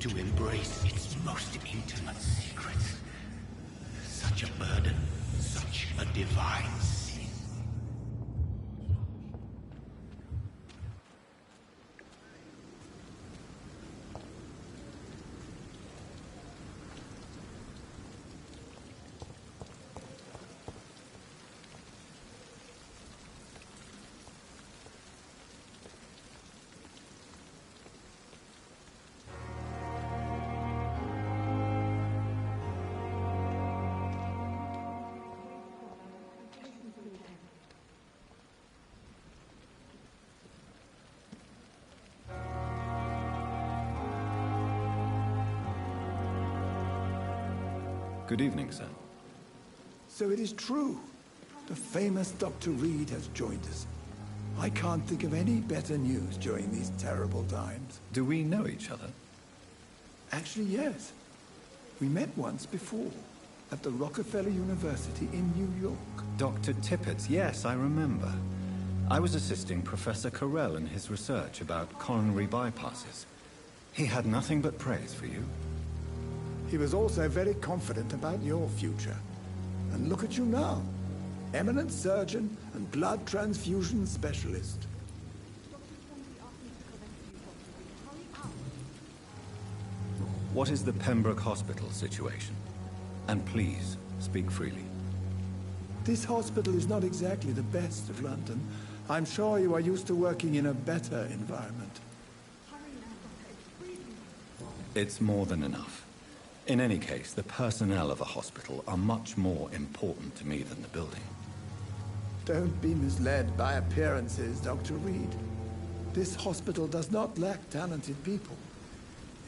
to embrace its most intimate secrets. Such a burden, such a divine sin. Good evening, sir. So it is true. The famous Dr. Reed has joined us. I can't think of any better news during these terrible times. Do we know each other? Actually, yes. We met once before, at the Rockefeller University in New York. Dr. Tippett, yes, I remember. I was assisting Professor Carell in his research about coronary bypasses. He had nothing but praise for you. He was also very confident about your future. And look at you now. Eminent surgeon and blood transfusion specialist. What is the Pembroke Hospital situation? And please, speak freely. This hospital is not exactly the best of London. I'm sure you are used to working in a better environment. It's more than enough. In any case, the personnel of a hospital are much more important to me than the building. Don't be misled by appearances, Dr. Reed. This hospital does not lack talented people.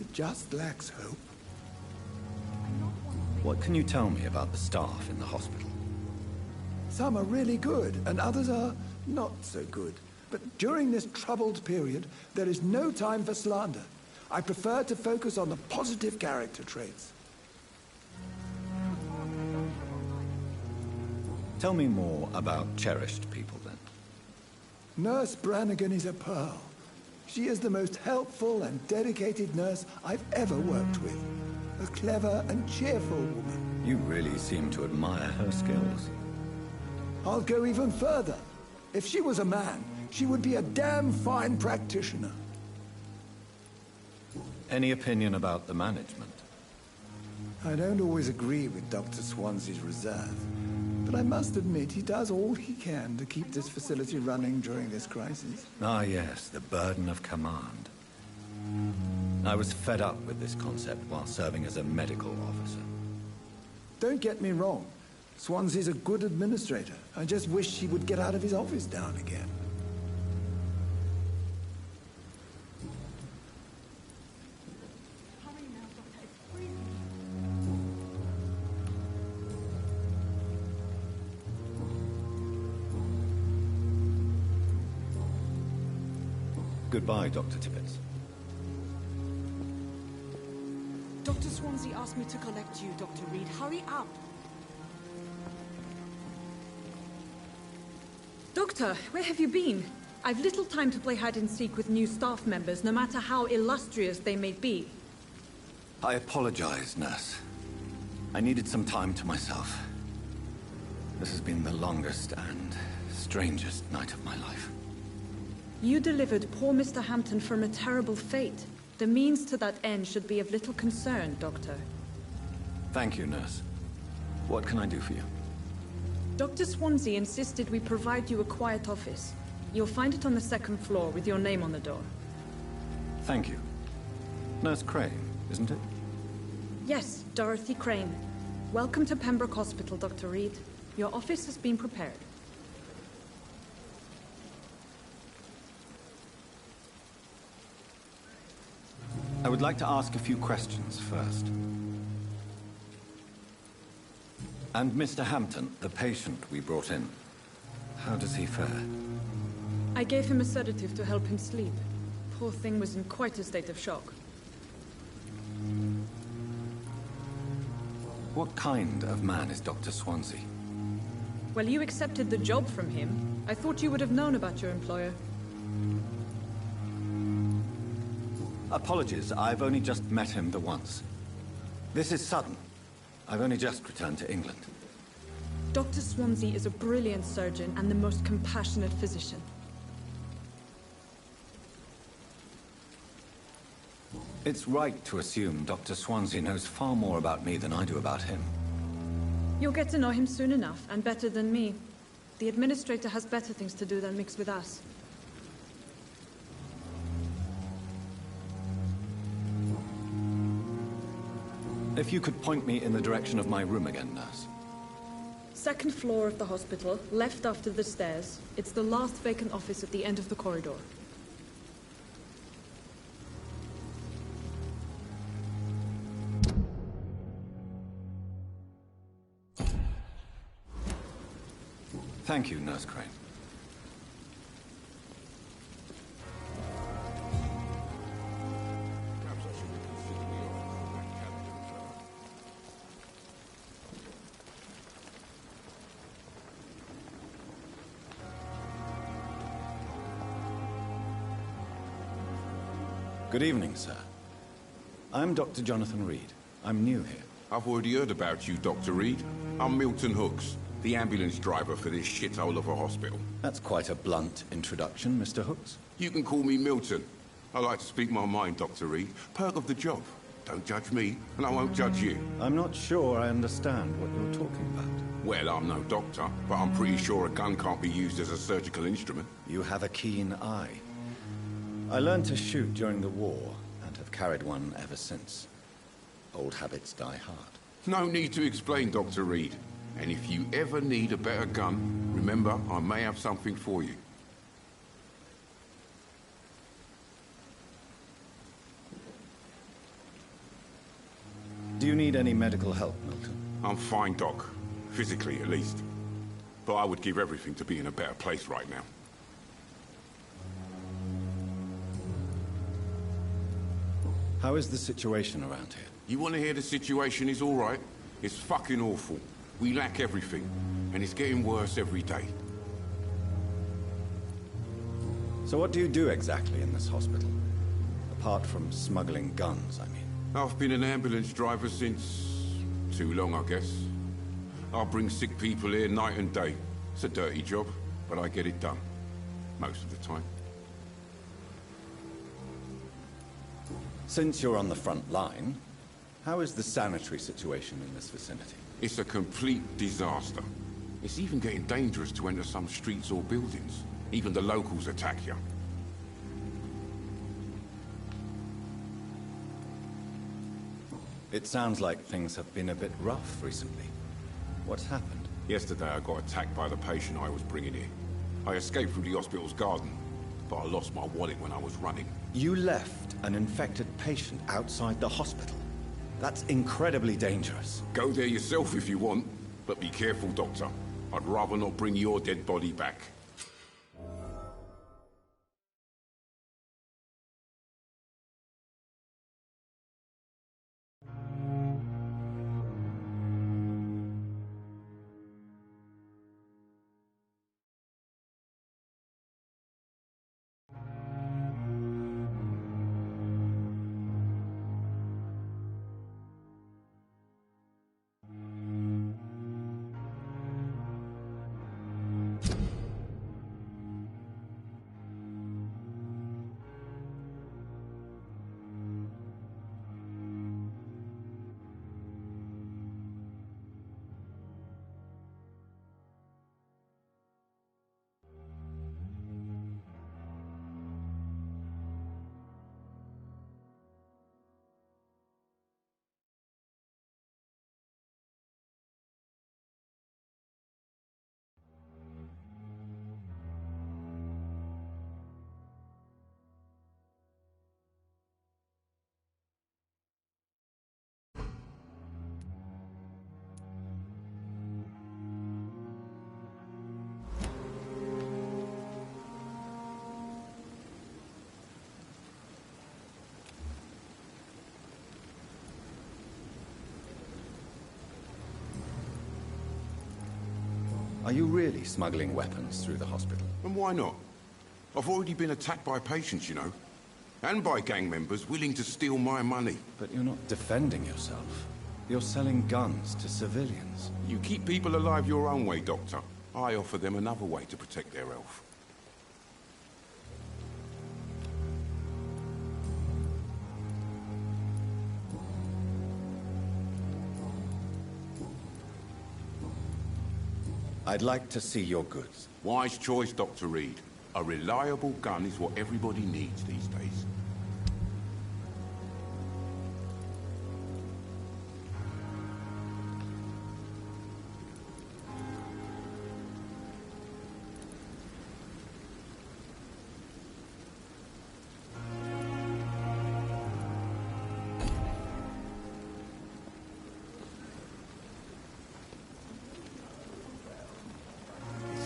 It just lacks hope. What can you tell me about the staff in the hospital? Some are really good, and others are not so good. But during this troubled period, there is no time for slander. I prefer to focus on the positive character traits. Tell me more about cherished people, then. Nurse Brannigan is a pearl. She is the most helpful and dedicated nurse I've ever worked with. A clever and cheerful woman. You really seem to admire her skills. I'll go even further. If she was a man, she would be a damn fine practitioner. Any opinion about the management? I don't always agree with Dr. Swansea's reserve, but I must admit he does all he can to keep this facility running during this crisis. Ah, yes, the burden of command. I was fed up with this concept while serving as a medical officer. Don't get me wrong. Swansea's a good administrator. I just wish he would get out of his office now and again. Goodbye, Dr. Tippett. Dr. Swansea asked me to collect you, Dr. Reed. Hurry up! Doctor, where have you been? I've little time to play hide-and-seek with new staff members, no matter how illustrious they may be. I apologize, nurse. I needed some time to myself. This has been the longest and strangest night of my life. You delivered poor Mr. Hampton from a terrible fate. The means to that end should be of little concern, Doctor. Thank you, nurse. What can I do for you? Dr. Swansea insisted we provide you a quiet office. You'll find it on the second floor with your name on the door. Thank you. Nurse Crane, isn't it? Yes, Dorothy Crane. Welcome to Pembroke Hospital, Dr. Reed. Your office has been prepared. I would like to ask a few questions first. And Mr. Hampton, the patient we brought in, how does he fare? I gave him a sedative to help him sleep. Poor thing was in quite a state of shock. What kind of man is Dr. Swansea? Well, you accepted the job from him. I thought you would have known about your employer. Apologies, I've only just met him the once. This is sudden. I've only just returned to England. Dr. Swansea is a brilliant surgeon and the most compassionate physician. It's right to assume Dr. Swansea knows far more about me than I do about him. You'll get to know him soon enough, and better than me. The administrator has better things to do than mix with us. If you could point me in the direction of my room again, nurse. Second floor of the hospital, left after the stairs. It's the last vacant office at the end of the corridor. Thank you, Nurse Crane. Good evening, sir. I'm Dr. Jonathan Reed. I'm new here. I've already heard about you, Dr. Reed. I'm Milton Hooks, the ambulance driver for this shithole of a hospital. That's quite a blunt introduction, Mr. Hooks. You can call me Milton. I like to speak my mind, Dr. Reed. Perk of the job. Don't judge me, and I won't judge you. I'm not sure I understand what you're talking about. Well, I'm no doctor, but I'm pretty sure a gun can't be used as a surgical instrument. You have a keen eye. I learned to shoot during the war, and have carried one ever since. Old habits die hard. No need to explain, Dr. Reed. And if you ever need a better gun, remember, I may have something for you. Do you need any medical help, Milton? I'm fine, Doc. Physically, at least. But I would give everything to be in a better place right now. How is the situation around here? You want to hear the situation is all right? It's fucking awful. We lack everything, and it's getting worse every day. So what do you do exactly in this hospital? Apart from smuggling guns, I mean. I've been an ambulance driver since... too long, I guess. I bring sick people here night and day. It's a dirty job, but I get it done. Most of the time. Since you're on the front line, how is the sanitary situation in this vicinity? It's a complete disaster. It's even getting dangerous to enter some streets or buildings. Even the locals attack you. It sounds like things have been a bit rough recently. What's happened? Yesterday I got attacked by the patient I was bringing here. I escaped through the hospital's garden, but I lost my wallet when I was running. You left an infected patient outside the hospital. That's incredibly dangerous. Go there yourself if you want, but be careful, Doctor. I'd rather not bring your dead body back. Are you really smuggling weapons through the hospital? And why not? I've already been attacked by patients, you know. And by gang members willing to steal my money. But you're not defending yourself. You're selling guns to civilians. You keep people alive your own way, Doctor. I offer them another way to protect their health. I'd like to see your goods. Wise choice, Dr. Reed. A reliable gun is what everybody needs these days.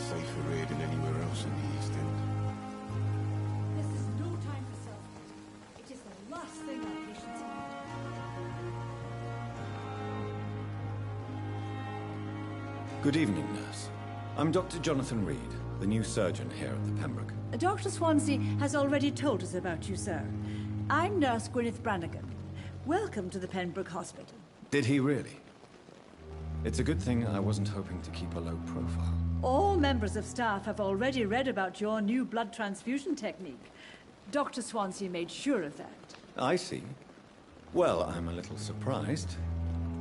Safer here than anywhere else in the East End. This is no time for self-pity. It is the last thing our patients need. Good evening, nurse. I'm Dr. Jonathan Reed, the new surgeon here at the Pembroke. Dr. Swansea has already told us about you, sir. I'm Nurse Gwyneth Brannigan. Welcome to the Pembroke Hospital. Did he really? It's a good thing I wasn't hoping to keep a low profile. All members of staff have already read about your new blood transfusion technique. Dr. Swansea made sure of that. I see. Well, I'm a little surprised,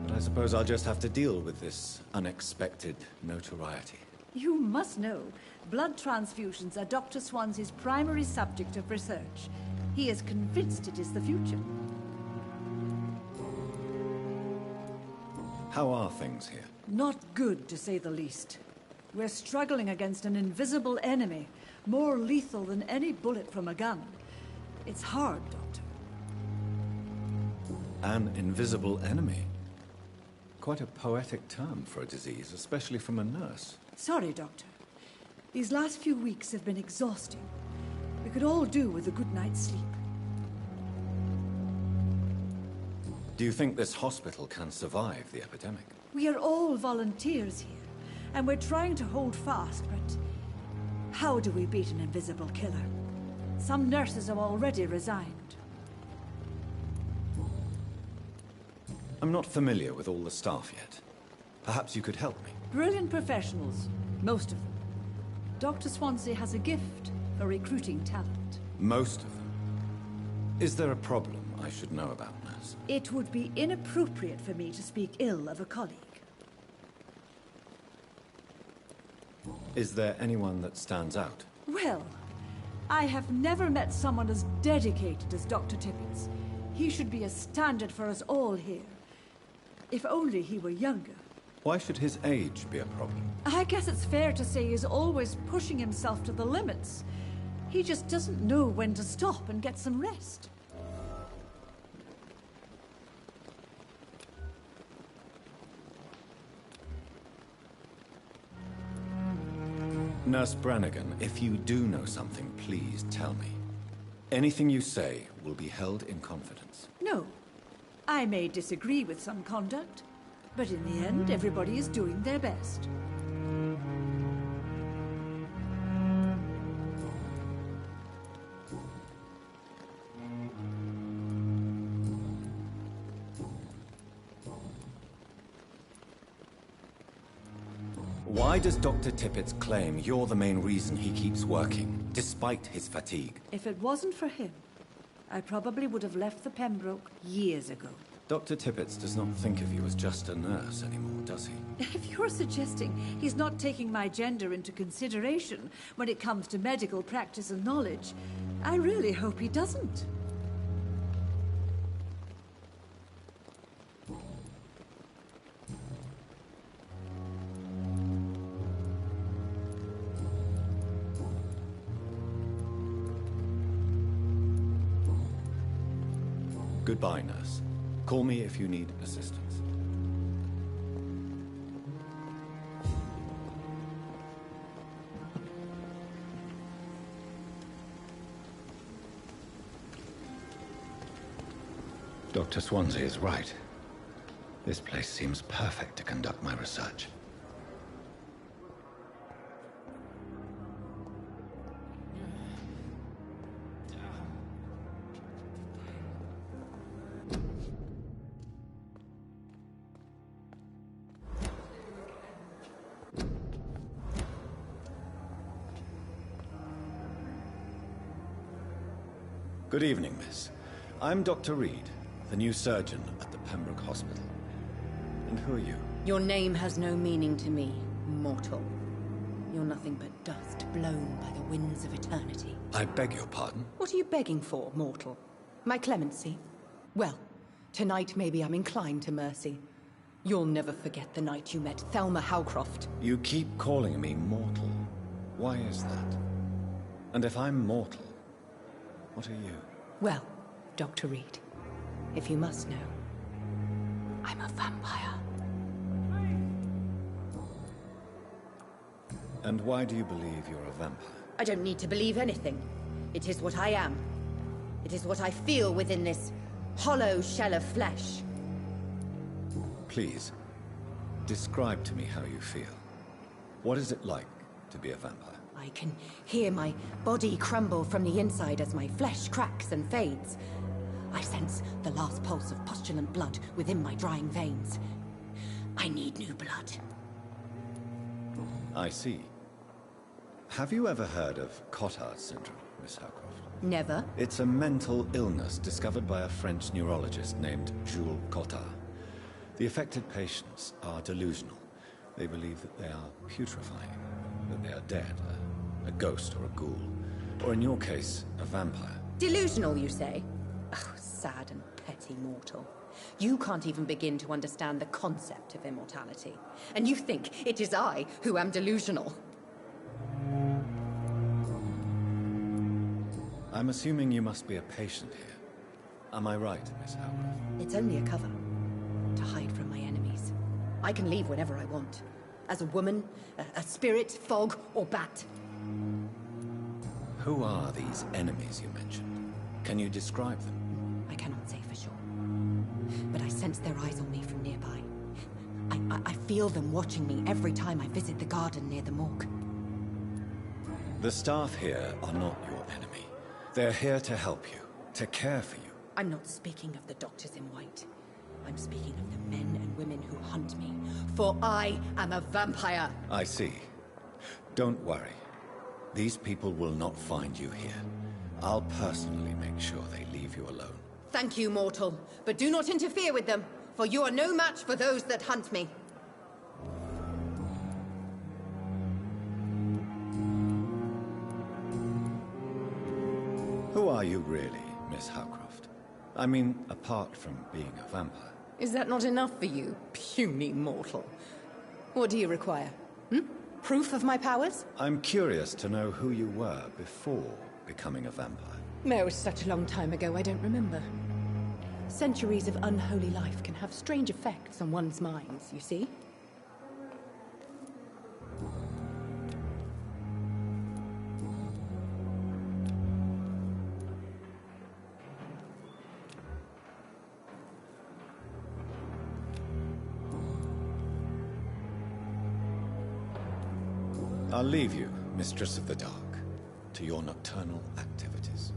but I suppose I'll just have to deal with this unexpected notoriety. You must know, blood transfusions are Dr. Swansea's primary subject of research. He is convinced it is the future. How are things here? Not good, to say the least. We're struggling against an invisible enemy, more lethal than any bullet from a gun. It's hard, Doctor. An invisible enemy? Quite a poetic term for a disease, especially from a nurse. Sorry, Doctor. These last few weeks have been exhausting. We could all do with a good night's sleep. Do you think this hospital can survive the epidemic? We are all volunteers here, and we're trying to hold fast, but how do we beat an invisible killer? Some nurses have already resigned. I'm not familiar with all the staff yet. Perhaps you could help me. Brilliant professionals, most of them. Dr. Swansea has a gift for recruiting talent. Most of them. Is there a problem I should know about, nurse? It would be inappropriate for me to speak ill of a colleague. Is there anyone that stands out? Well, I have never met someone as dedicated as Dr. Tippett. He should be a standard for us all here. If only he were younger. Why should his age be a problem? I guess it's fair to say he's always pushing himself to the limits. He just doesn't know when to stop and get some rest. Nurse Brannigan, if you do know something, please tell me. Anything you say will be held in confidence. No. I may disagree with some conduct, but in the end, everybody is doing their best. Why does Dr. Tippett claim you're the main reason he keeps working, despite his fatigue? If it wasn't for him, I probably would have left the Pembroke years ago. Dr. Tippett does not think of you as just a nurse anymore, does he? If you're suggesting he's not taking my gender into consideration when it comes to medical practice and knowledge, I really hope he doesn't. Goodbye, nurse. Call me if you need assistance. Dr. Swansea is right. This place seems perfect to conduct my research. Good evening, miss. I'm Dr. Reed, the new surgeon at the Pembroke Hospital. And who are you? Your name has no meaning to me, mortal. You're nothing but dust blown by the winds of eternity. I beg your pardon? What are you begging for, mortal? My clemency? Well, tonight maybe I'm inclined to mercy. You'll never forget the night you met Thelma Howcroft. You keep calling me mortal. Why is that? And if I'm mortal, what are you? Well, Dr. Reed, if you must know, I'm a vampire. And why do you believe you're a vampire? I don't need to believe anything. It is what I am. It is what I feel within this hollow shell of flesh. Please, describe to me how you feel. What is it like to be a vampire? I can hear my body crumble from the inside as my flesh cracks and fades. I sense the last pulse of postulant blood within my drying veins. I need new blood. I see. Have you ever heard of Cotard syndrome, Miss Howcroft? Never. It's a mental illness discovered by a French neurologist named Jules Cotard. The affected patients are delusional. They believe that they are putrefying, that they are dead, a ghost or a ghoul, or in your case, a vampire. Delusional, you say? Oh, sad and petty mortal. You can't even begin to understand the concept of immortality. And you think it is I who am delusional. I'm assuming you must be a patient here. Am I right, Miss Howcroft? It's only a cover. To hide from my enemies. I can leave whenever I want. As a woman, a spirit, fog, or bat. Who are these enemies you mentioned? Can you describe them? I cannot say for sure. But I sense their eyes on me from nearby. I feel them watching me every time I visit the garden near the morgue. The staff here are not your enemy. They're here to help you, to care for you. I'm not speaking of the doctors in white. I'm speaking of the men and women who hunt me. For I am a vampire! I see. Don't worry. These people will not find you here. I'll personally make sure they leave you alone. Thank you, mortal. But do not interfere with them, for you are no match for those that hunt me. Who are you really, Miss Howcroft? I mean, apart from being a vampire. Is that not enough for you, puny mortal? What do you require? Proof of my powers? I'm curious to know who you were before becoming a vampire. It was such a long time ago, I don't remember. Centuries of unholy life can have strange effects on one's minds, you see? I'll leave you, Mistress of the Dark, to your nocturnal activities.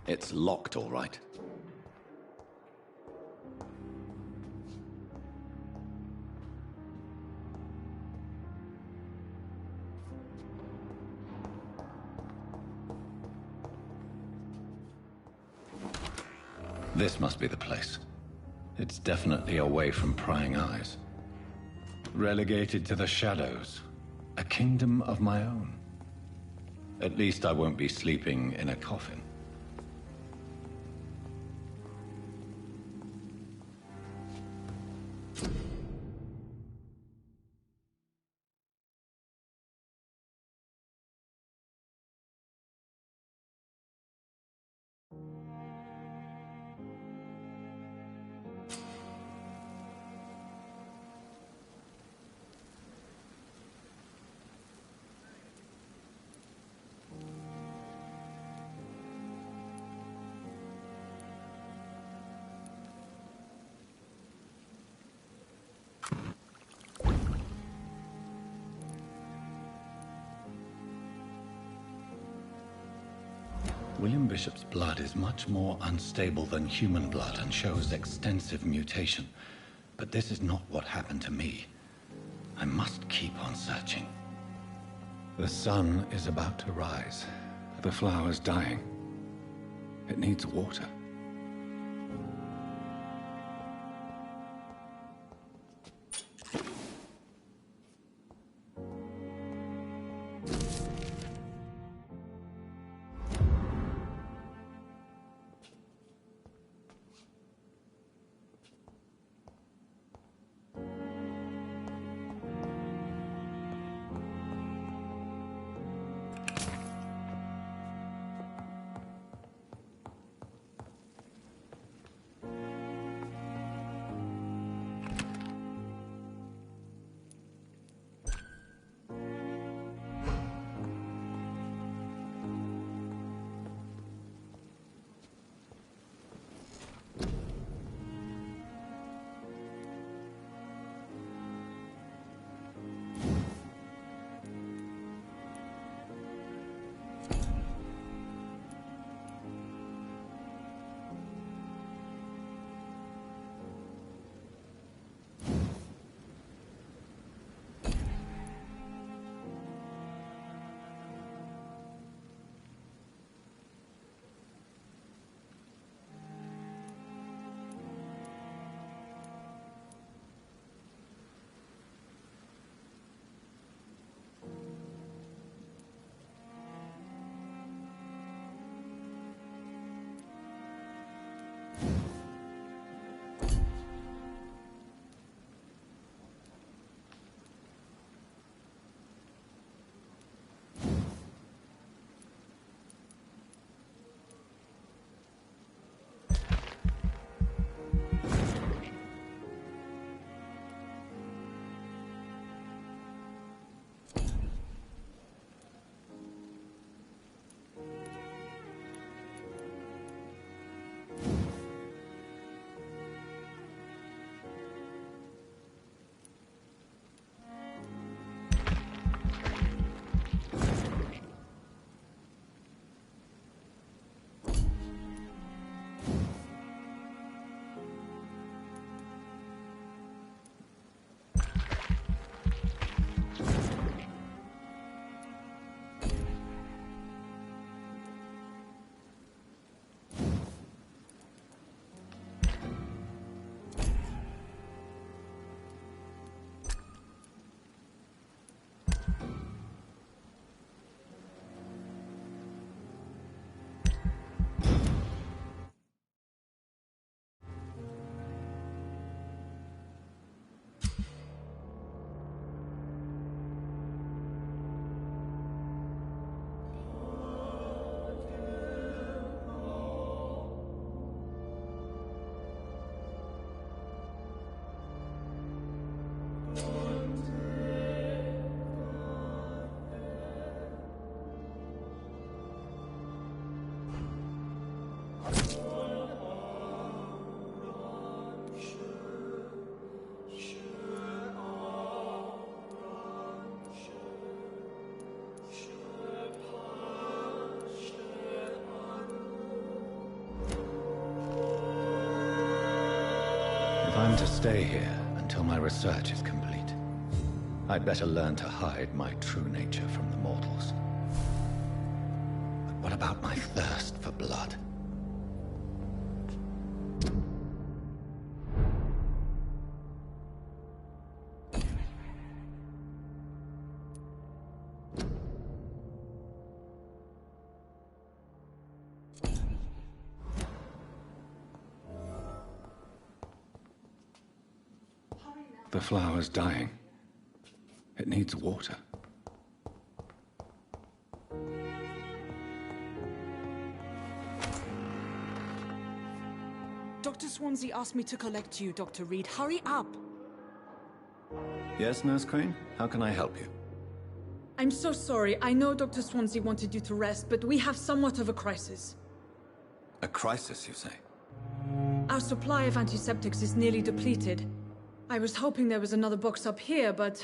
It's locked, all right. This must be the place. It's definitely away from prying eyes. Relegated to the shadows. A kingdom of my own. At least I won't be sleeping in a coffin. William Bishop's blood is much more unstable than human blood and shows extensive mutation. But this is not what happened to me. I must keep on searching. The sun is about to rise. The flower's dying. It needs water. I'm to stay here until my research is complete. I'd better learn to hide my true nature from the mortals. But what about my thirst for blood? The flower's dying. It needs water. Dr. Swansea asked me to collect you, Dr. Reed. Hurry up! Yes, Nurse Crane? How can I help you? I'm so sorry. I know Dr. Swansea wanted you to rest, but we have somewhat of a crisis. A crisis, you say? Our supply of antiseptics is nearly depleted. I was hoping there was another box up here, but...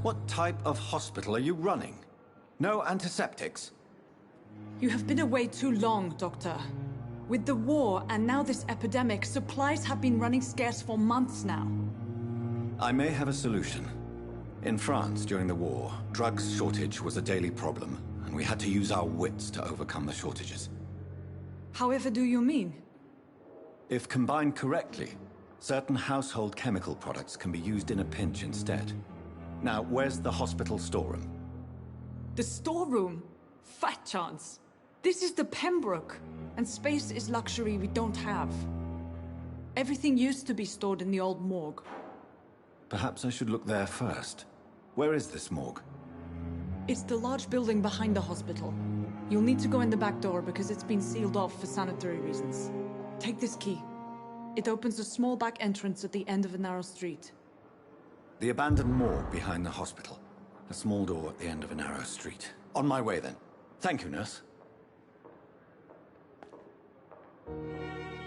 What type of hospital are you running? No antiseptics? You have been away too long, Doctor. With the war and now this epidemic, supplies have been running scarce for months now. I may have a solution. In France, during the war, drugs shortage was a daily problem, and we had to use our wits to overcome the shortages. However do you mean? If combined correctly, certain household chemical products can be used in a pinch instead. Now, where's the hospital storeroom? The storeroom? Fat chance. This is the Pembroke, and space is luxury we don't have. Everything used to be stored in the old morgue. Perhaps I should look there first. Where is this morgue? It's the large building behind the hospital. You'll need to go in the back door because it's been sealed off for sanitary reasons. Take this key. It opens a small back entrance at the end of a narrow street. The abandoned morgue behind the hospital. A small door at the end of a narrow street. On my way then. Thank you, nurse.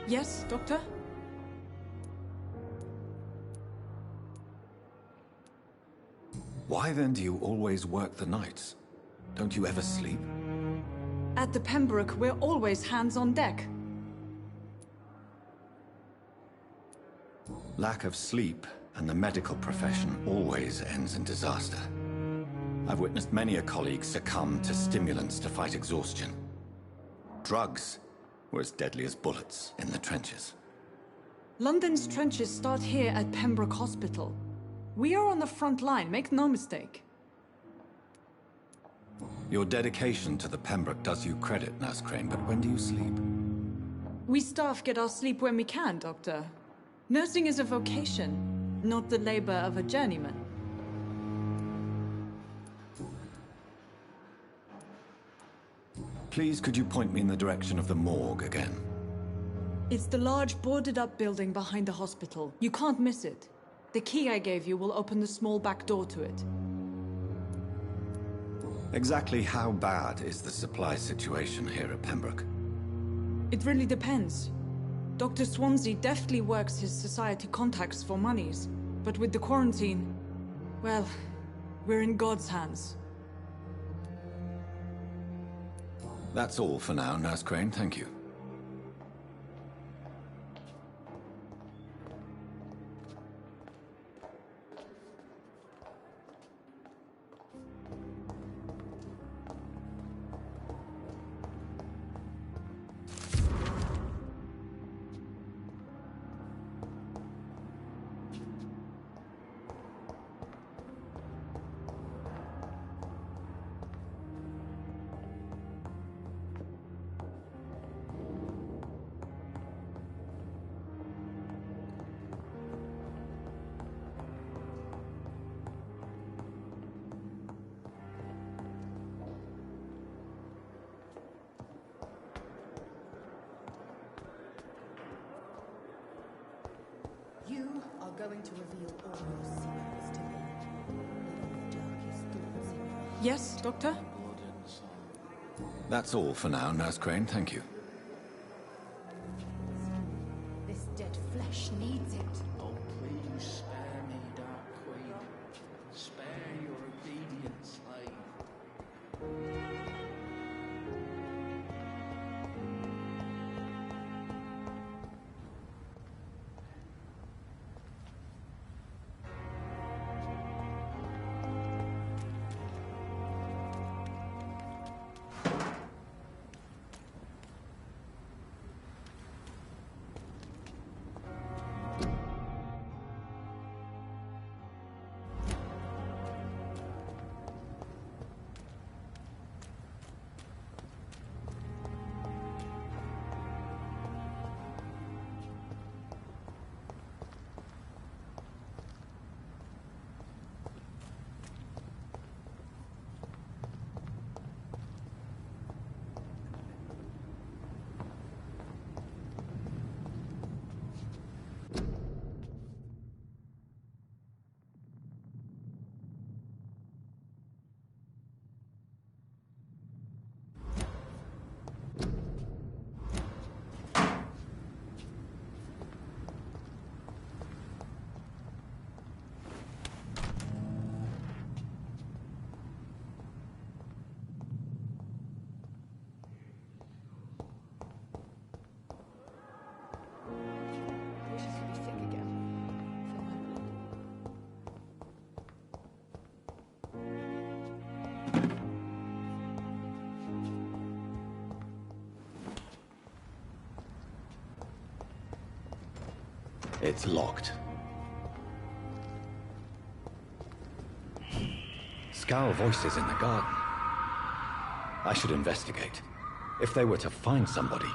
Yes, Doctor? Why then do you always work the nights? Don't you ever sleep? At the Pembroke, we're always hands on deck. Lack of sleep and the medical profession always ends in disaster. I've witnessed many a colleague succumb to stimulants to fight exhaustion. Drugs were as deadly as bullets in the trenches. London's trenches start here at Pembroke Hospital. We are on the front line, make no mistake. Your dedication to the Pembroke does you credit, Nurse Crane, but when do you sleep? We staff get our sleep when we can, Doctor. Nursing is a vocation, not the labor of a journeyman. Please, could you point me in the direction of the morgue again? It's the large boarded-up building behind the hospital. You can't miss it. The key I gave you will open the small back door to it. Exactly how bad is the supply situation here at Pembroke? It really depends. Dr. Swansea deftly works his society contacts for monies, but with the quarantine, well, we're in God's hands. That's all for now, Nurse Crane, thank you. You are going to reveal all your secrets to me. Even the darkest thoughts in your heart. Yes, Doctor? That's all for now, Nurse Crane, thank you. This dead flesh needs it. Oh, please spare me, Dark Queen. Spare your obedient slave. It's locked. Scowl voices in the garden. I should investigate. If they were to find somebody...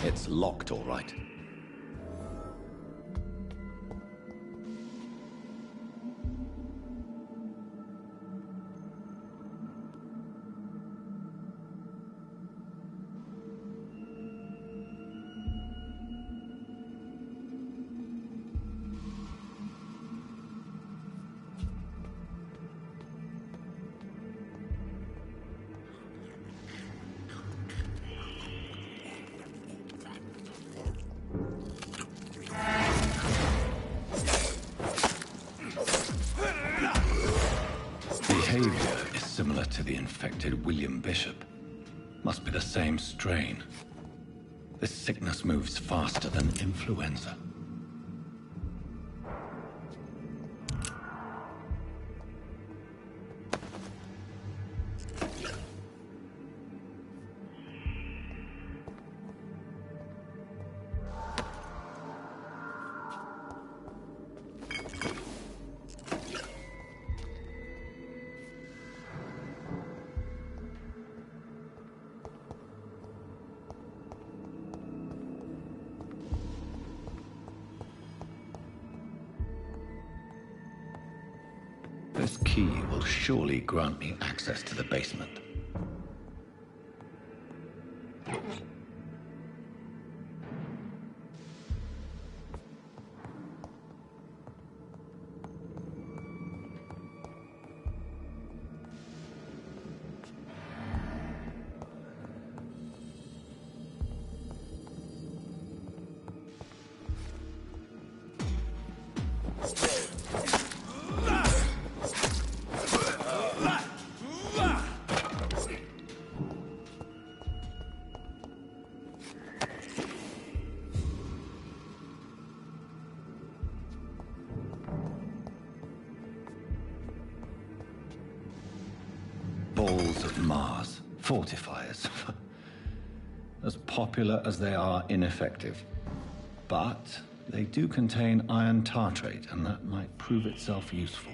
It's locked, all right. Behavior is similar to the infected William Bishop. Must be the same strain. This sickness moves faster than influenza. This key will surely grant me access to the basement. Balls of Mars, fortifiers. As popular as they are ineffective. But they do contain iron tartrate, and that might prove itself useful.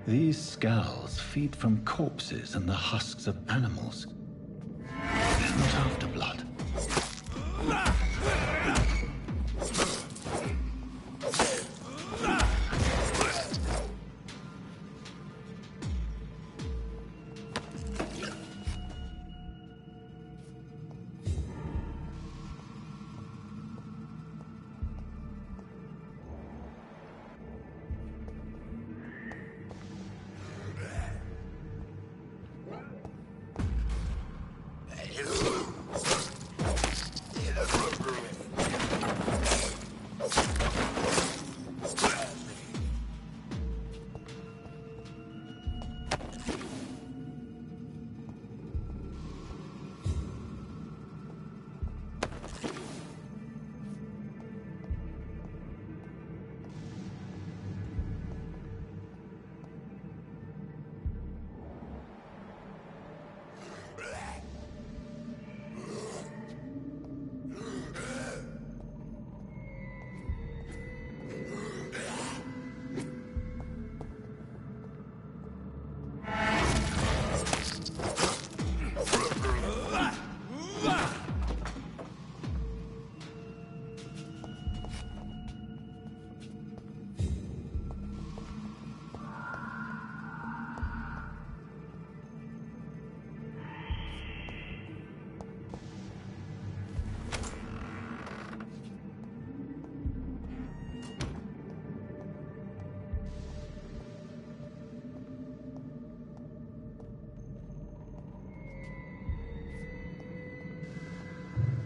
These skulls feed from corpses and the husks of animals. They're not after blood.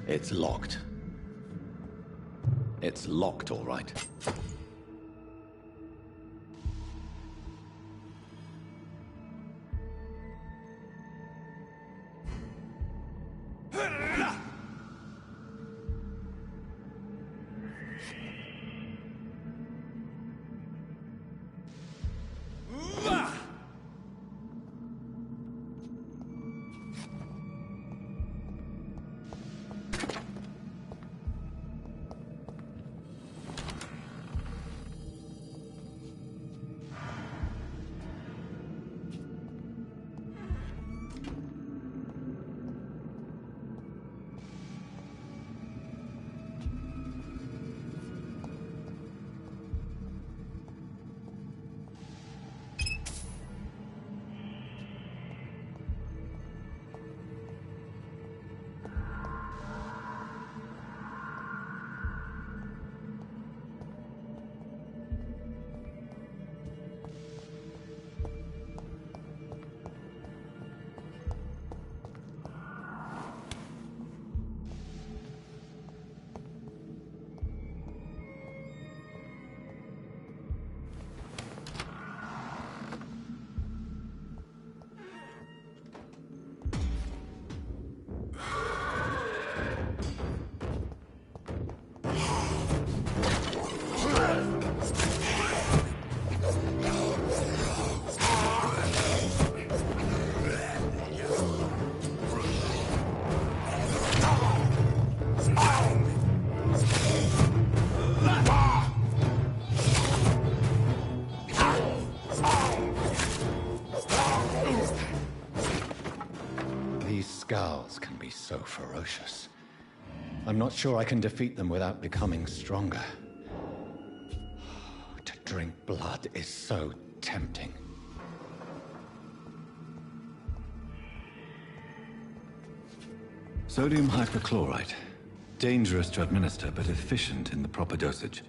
It's locked. It's locked, all right. Skulls can be so ferocious. I'm not sure I can defeat them without becoming stronger. To drink blood is so tempting. Sodium hypochlorite. Dangerous to administer, but efficient in the proper dosage.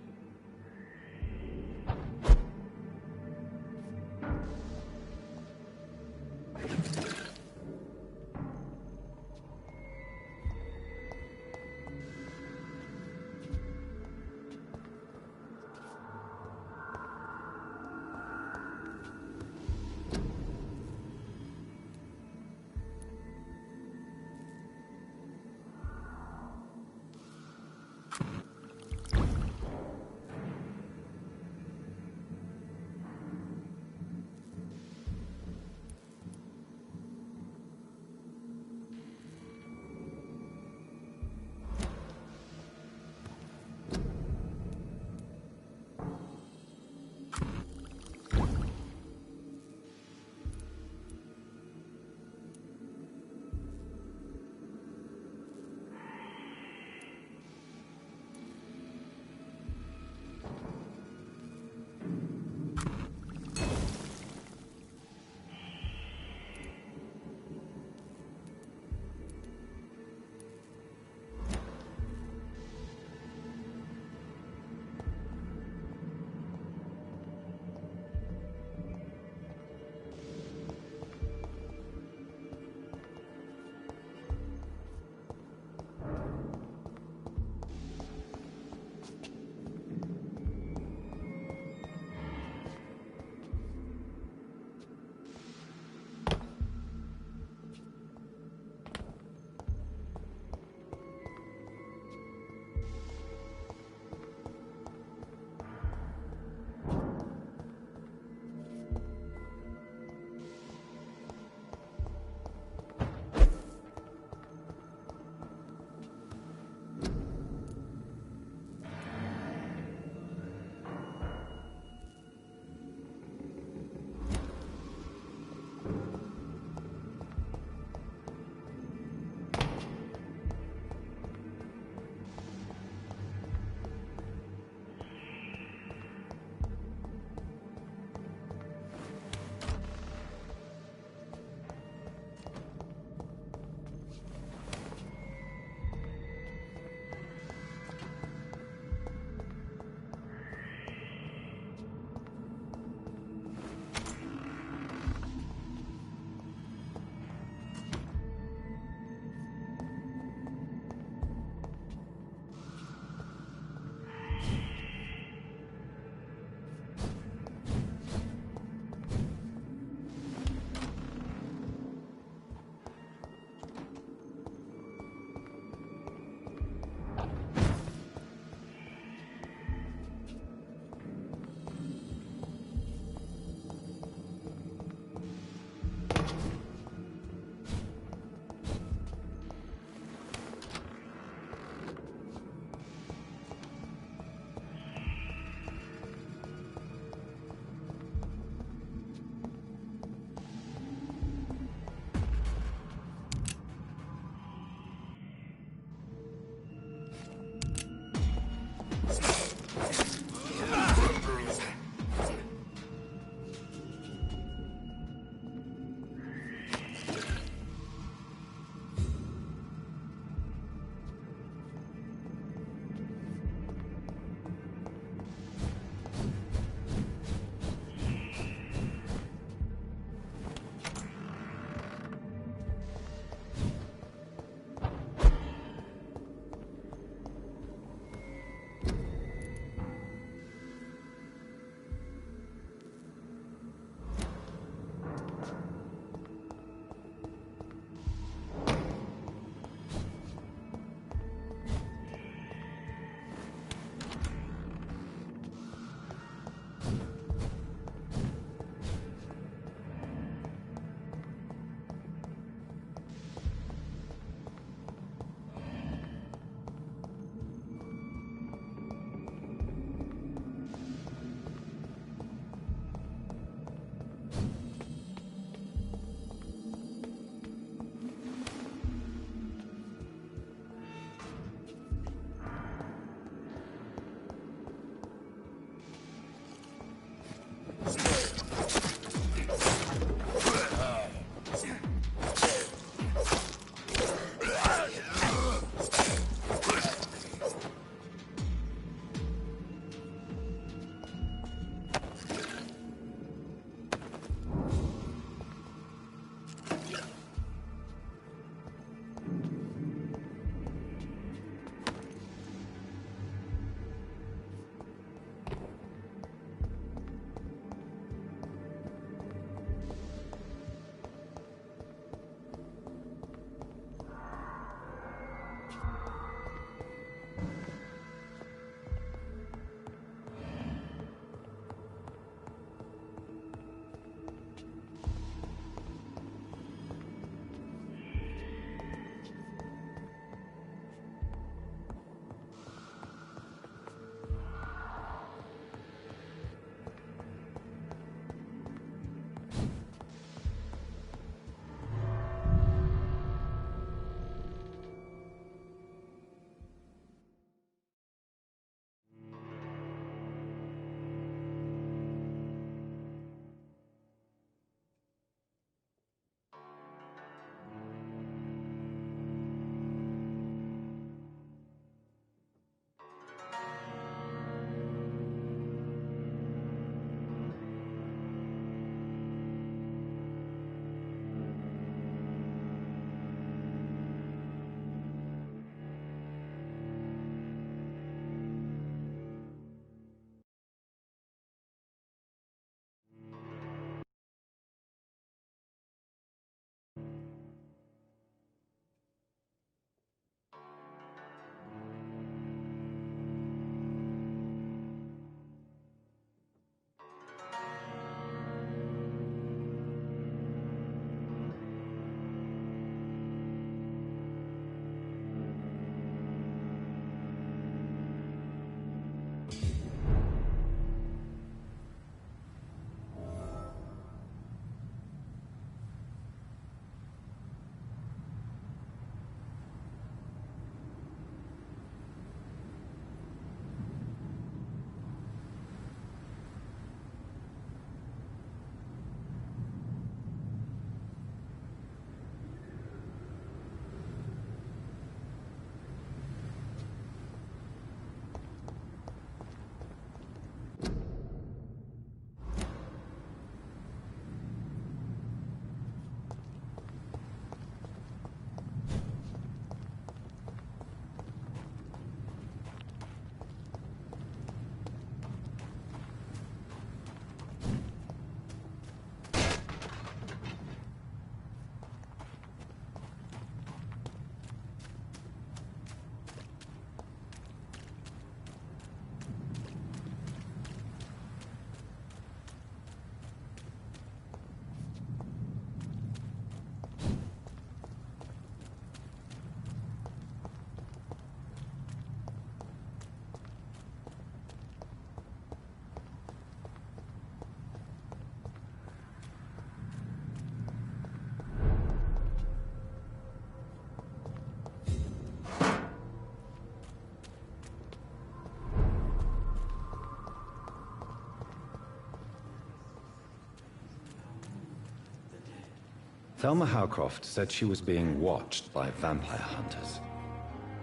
Thelma Howcroft said she was being watched by vampire hunters.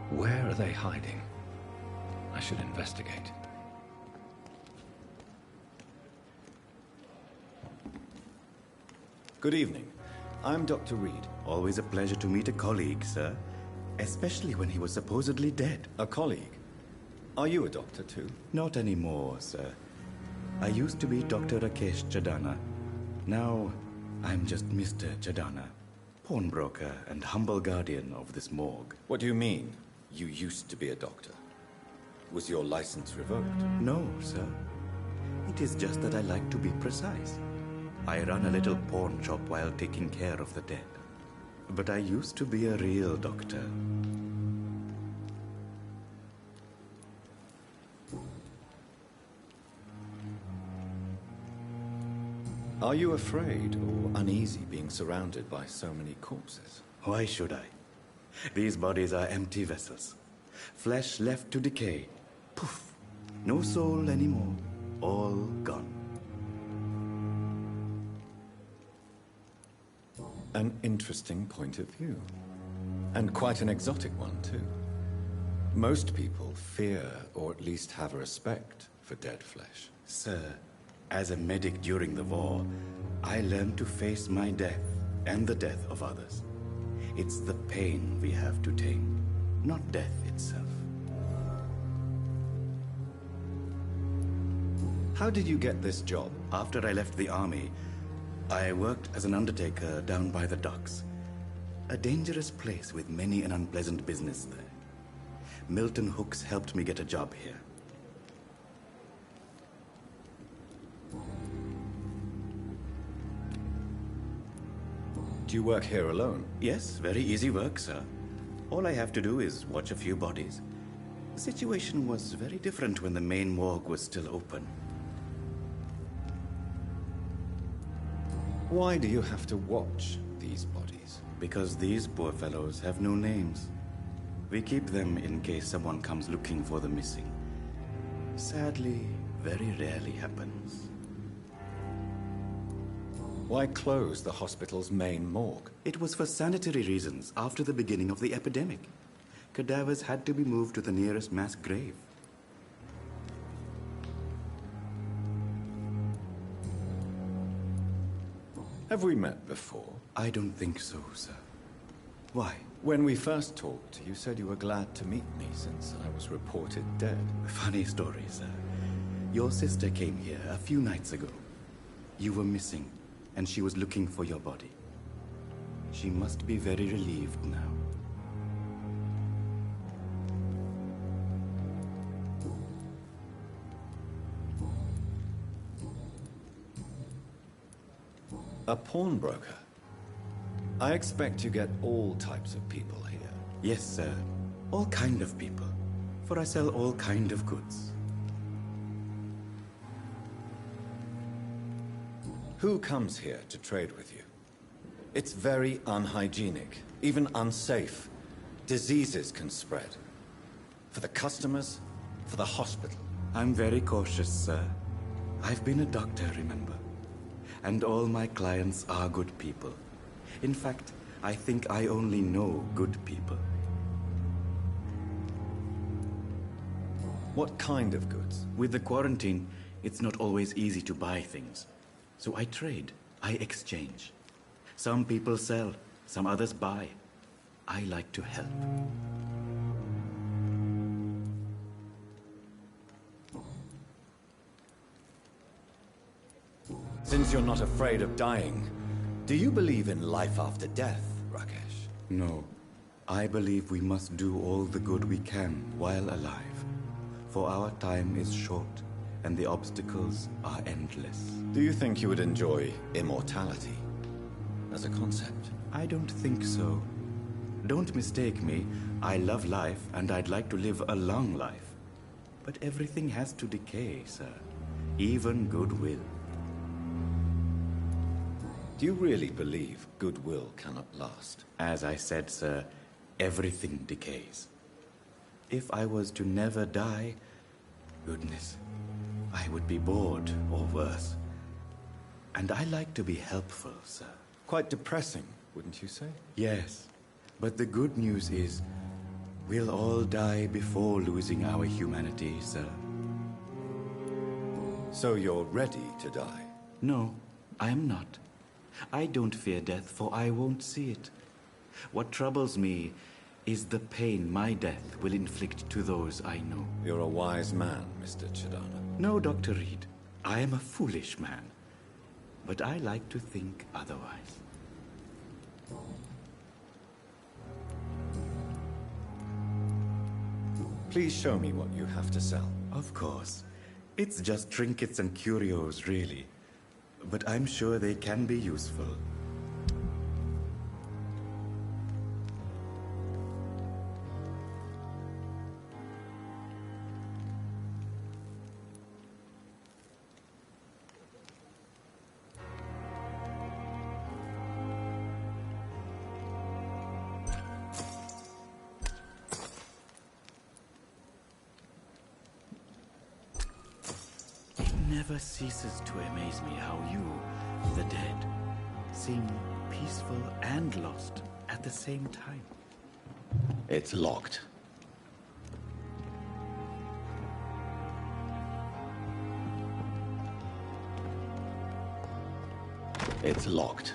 Where are they hiding? I should investigate. Good evening. I'm Dr. Reed. Always a pleasure to meet a colleague, sir. Especially when he was supposedly dead. A colleague? Are you a doctor too? Not anymore, sir. I used to be Dr. Rakesh Chadana. Now, I'm just Mr. Chadana, pawnbroker and humble guardian of this morgue. What do you mean, you used to be a doctor? Was your license revoked? No, sir. It is just that I like to be precise. I run a little pawn shop while taking care of the dead. But I used to be a real doctor. Are you afraid or uneasy being surrounded by so many corpses? Why should I? These bodies are empty vessels. Flesh left to decay. Poof. No soul anymore. All gone. An interesting point of view. And quite an exotic one, too. Most people fear, or at least have a respect, for dead flesh. Sir, as a medic during the war, I learned to face my death and the death of others. It's the pain we have to tame, not death itself. How did you get this job? After I left the army, I worked as an undertaker down by the docks. A dangerous place with many an unpleasant business there. Milton Hooks helped me get a job here. Do you work here alone? Yes, very easy work, sir. All I have to do is watch a few bodies. The situation was very different when the main morgue was still open. Why do you have to watch these bodies? Because these poor fellows have no names. We keep them in case someone comes looking for the missing. Sadly, very rarely happens. Why close the hospital's main morgue? It was for sanitary reasons after the beginning of the epidemic. Cadavers had to be moved to the nearest mass grave. Have we met before? I don't think so, sir. Why? When we first talked, you said you were glad to meet me since I was reported dead. Funny story, sir. Your sister came here a few nights ago. You were missing, and she was looking for your body. She must be very relieved now. A pawnbroker? I expect you get all types of people here. Yes, sir. All kind of people. For I sell all kind of goods. Who comes here to trade with you? It's very unhygienic, even unsafe. Diseases can spread. For the customers, for the hospital. I'm very cautious, sir. I've been a doctor, remember? And all my clients are good people. In fact, I think I only know good people. What kind of goods? With the quarantine, it's not always easy to buy things. So I trade, I exchange. Some people sell, some others buy. I like to help. Since you're not afraid of dying, do you believe in life after death, Rakesh? No. I believe we must do all the good we can while alive. For our time is short, and the obstacles are endless. Do you think you would enjoy immortality as a concept? I don't think so. Don't mistake me. I love life, and I'd like to live a long life. But everything has to decay, sir. Even goodwill. Do you really believe goodwill cannot last? As I said, sir, everything decays. If I was to never die, goodness, I would be bored or worse. And I like to be helpful, sir. Quite depressing, wouldn't you say? Yes, but the good news is, we'll all die before losing our humanity, sir. So you're ready to die? No, I am not. I don't fear death, for I won't see it. What troubles me is the pain my death will inflict to those I know. You're a wise man, Mr. Chidana. No, Dr. Reed. I am a foolish man. But I like to think otherwise. Please show me what you have to sell. Of course. It's just trinkets and curios, really. But I'm sure they can be useful. It never ceases to amaze me how you, the dead, seem peaceful and lost at the same time. It's locked. It's locked.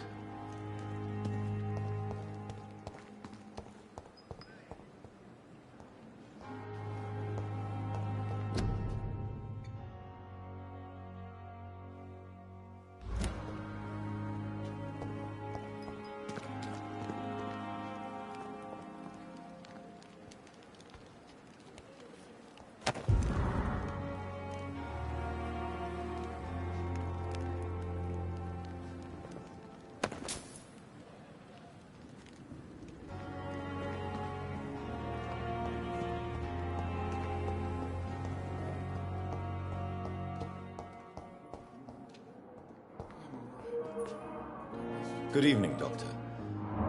Good evening, Doctor.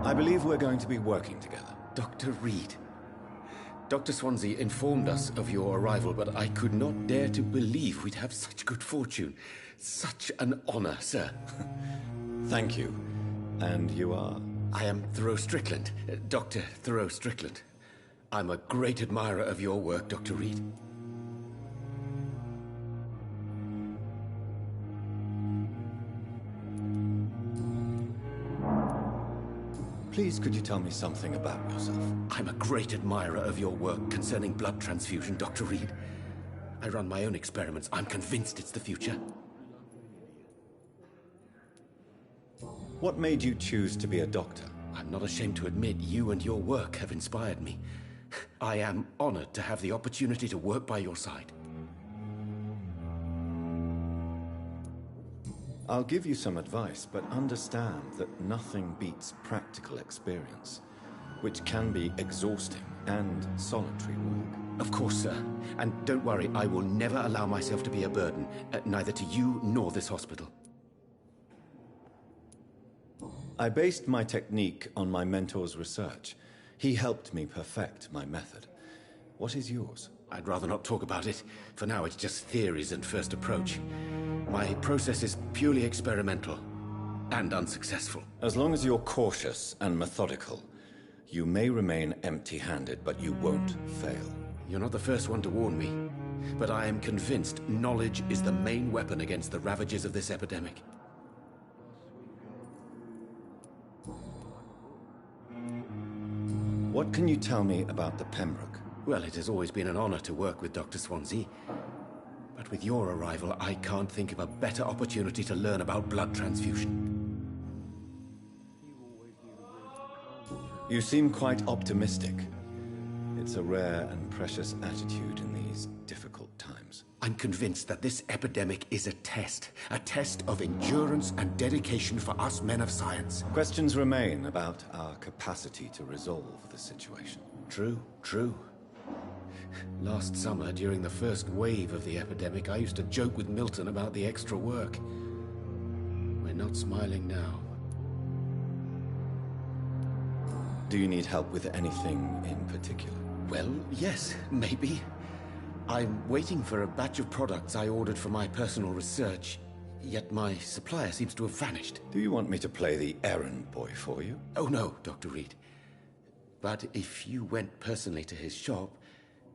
I believe we're going to be working together. Dr. Reed. Dr. Swansea informed us of your arrival, but I could not dare to believe we'd have such good fortune. Such an honor, sir. Thank you. And you are? I am Thoreau Strickland, Dr. Thoreau Strickland. I'm a great admirer of your work, Dr. Reed. Please, could you tell me something about yourself? I'm a great admirer of your work concerning blood transfusion, Dr. Reed. I run my own experiments. I'm convinced it's the future. What made you choose to be a doctor? I'm not ashamed to admit you and your work have inspired me. I am honored to have the opportunity to work by your side. I'll give you some advice, but understand that nothing beats practical experience, which can be exhausting and solitary work. Of course, sir. And don't worry, I will never allow myself to be a burden, neither to you nor this hospital. I based my technique on my mentor's research. He helped me perfect my method. What is yours? I'd rather not talk about it. For now, it's just theories and first approach. My process is purely experimental and unsuccessful. As long as you're cautious and methodical, you may remain empty-handed, but you won't fail. You're not the first one to warn me, but I am convinced knowledge is the main weapon against the ravages of this epidemic. What can you tell me about the Pembroke? Well, it has always been an honor to work with Dr. Swansea. But with your arrival, I can't think of a better opportunity to learn about blood transfusion. You seem quite optimistic. It's a rare and precious attitude in these difficult times. I'm convinced that this epidemic is a test of endurance and dedication for us men of science. Questions remain about our capacity to resolve the situation. True, true. Last summer, during the first wave of the epidemic, I used to joke with Milton about the extra work. We're not smiling now. Do you need help with anything in particular? Well, yes, maybe. I'm waiting for a batch of products I ordered for my personal research. Yet my supplier seems to have vanished. Do you want me to play the errand boy for you? Oh no, Dr. Reed. But if you went personally to his shop,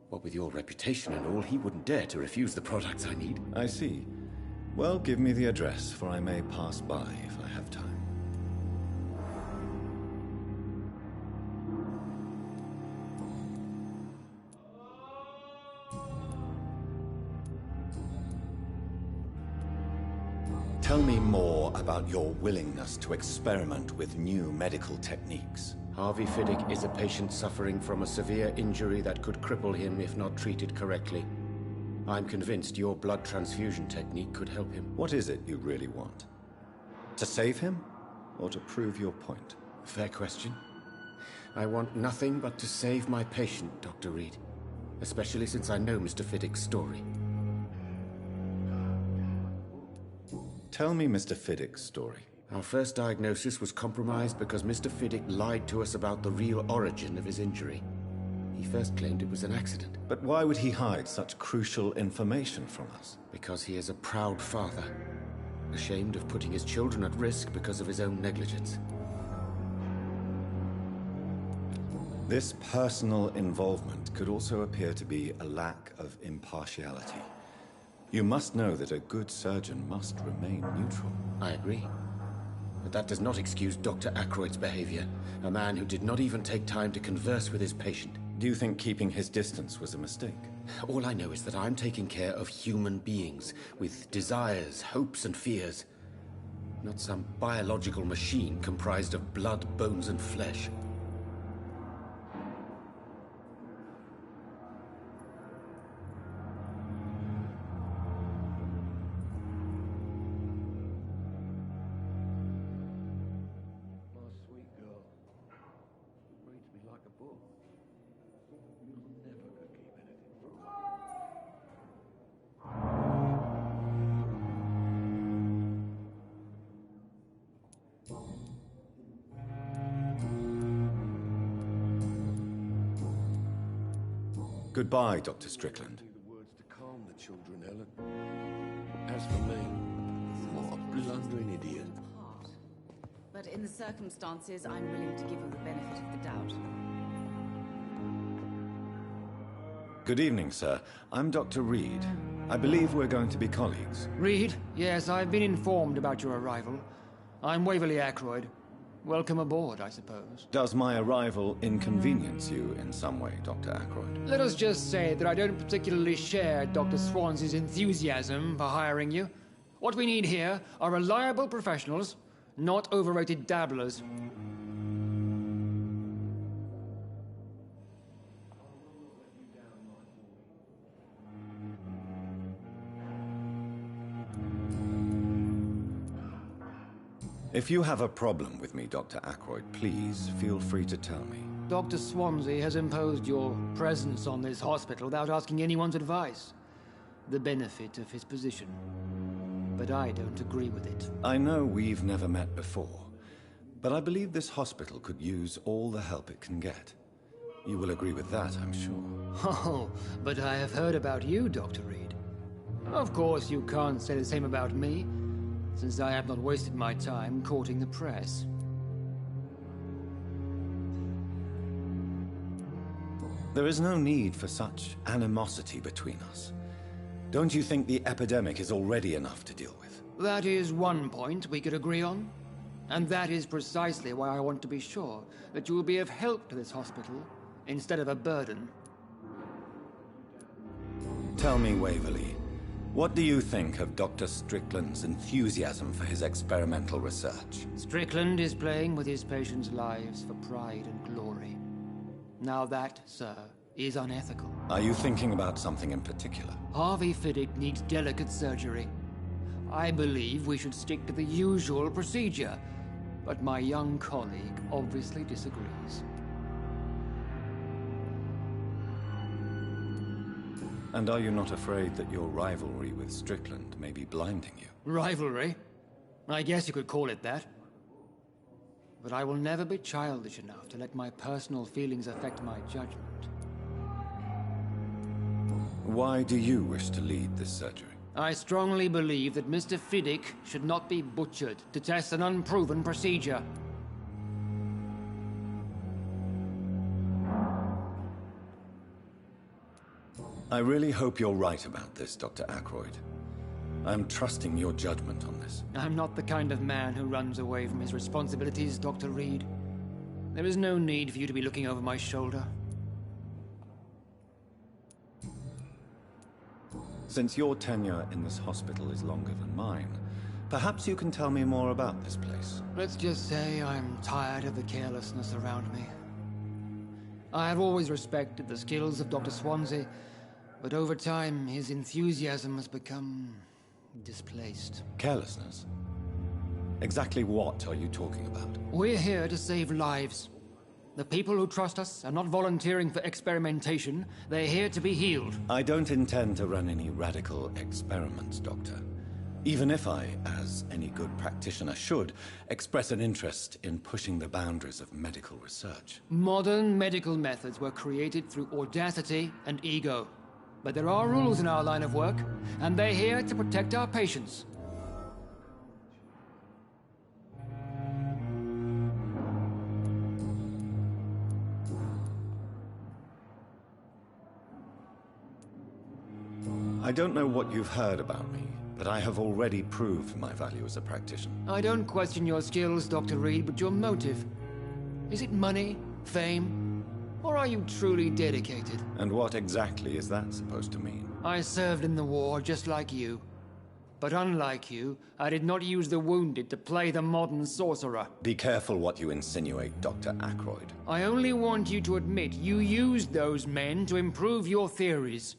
what with your reputation and all, he wouldn't dare to refuse the products I need. I see. Well, give me the address, for I may pass by if I have time. Tell me more about your willingness to experiment with new medical techniques. Harvey Fiddick is a patient suffering from a severe injury that could cripple him if not treated correctly. I'm convinced your blood transfusion technique could help him. What is it you really want? To save him, or to prove your point? Fair question. I want nothing but to save my patient, Dr. Reed. Especially since I know Mr. Fiddick's story. Tell me Mr. Fiddick's story. Our first diagnosis was compromised because Mr. Fiddick lied to us about the real origin of his injury. He first claimed it was an accident. But why would he hide such crucial information from us? Because he is a proud father, ashamed of putting his children at risk because of his own negligence. This personal involvement could also appear to be a lack of impartiality. You must know that a good surgeon must remain neutral. I agree. But that does not excuse Dr. Ackroyd's behavior, a man who did not even take time to converse with his patient. Do you think keeping his distance was a mistake? All I know is that I'm taking care of human beings with desires, hopes, and fears. Not some biological machine comprised of blood, bones, and flesh. Goodbye, Dr. Strickland. The words to calm the children, Ellen. As for me, what a blundering idiot. But in the circumstances, I'm willing to give you the benefit of the doubt. Good evening, sir. I'm Dr. Reed. I believe we're going to be colleagues. Reed? Yes, I've been informed about your arrival. I'm Waverly Ackroyd. Welcome aboard, I suppose. Does my arrival inconvenience you in some way, Dr. Ackroyd? Let us just say that I don't particularly share Dr. Swansey's enthusiasm for hiring you. What we need here are reliable professionals, not overrated dabblers. If you have a problem with me, Dr. Ackroyd, please feel free to tell me. Dr. Swansey has imposed your presence on this hospital without asking anyone's advice. The benefit of his position. But I don't agree with it. I know we've never met before, but I believe this hospital could use all the help it can get. You will agree with that, I'm sure. Oh, but I have heard about you, Dr. Reed. Of course, you can't say the same about me, since I have not wasted my time courting the press. There is no need for such animosity between us. Don't you think the epidemic is already enough to deal with? That is one point we could agree on. And that is precisely why I want to be sure that you will be of help to this hospital, instead of a burden. Tell me, Waverly, what do you think of Dr. Strickland's enthusiasm for his experimental research? Strickland is playing with his patients' lives for pride and glory. Now that, sir, is unethical. Are you thinking about something in particular? Harvey Fiddick needs delicate surgery. I believe we should stick to the usual procedure, but my young colleague obviously disagrees. And are you not afraid that your rivalry with Strickland may be blinding you? Rivalry? I guess you could call it that. But I will never be childish enough to let my personal feelings affect my judgment. Why do you wish to lead this surgery? I strongly believe that Mr. Fiddick should not be butchered to test an unproven procedure. I really hope you're right about this, Dr. Ackroyd. I'm trusting your judgment on this. I'm not the kind of man who runs away from his responsibilities, Dr. Reed. There is no need for you to be looking over my shoulder. Since your tenure in this hospital is longer than mine, perhaps you can tell me more about this place. Let's just say I'm tired of the carelessness around me. I have always respected the skills of Dr. Swansea, but over time his enthusiasm has become displaced. Carelessness? Exactly what are you talking about? We're here to save lives. The people who trust us are not volunteering for experimentation. They're here to be healed. I don't intend to run any radical experiments, Doctor. Even if I, as any good practitioner should, express an interest in pushing the boundaries of medical research. Modern medical methods were created through audacity and ego. But there are rules in our line of work, and they're here to protect our patients. I don't know what you've heard about me, but I have already proved my value as a practitioner. I don't question your skills, Dr. Reed, but your motive. Is it money, fame, or are you truly dedicated? And what exactly is that supposed to mean? I served in the war just like you. But unlike you, I did not use the wounded to play the modern sorcerer. Be careful what you insinuate, Dr. Ackroyd. I only want you to admit you used those men to improve your theories.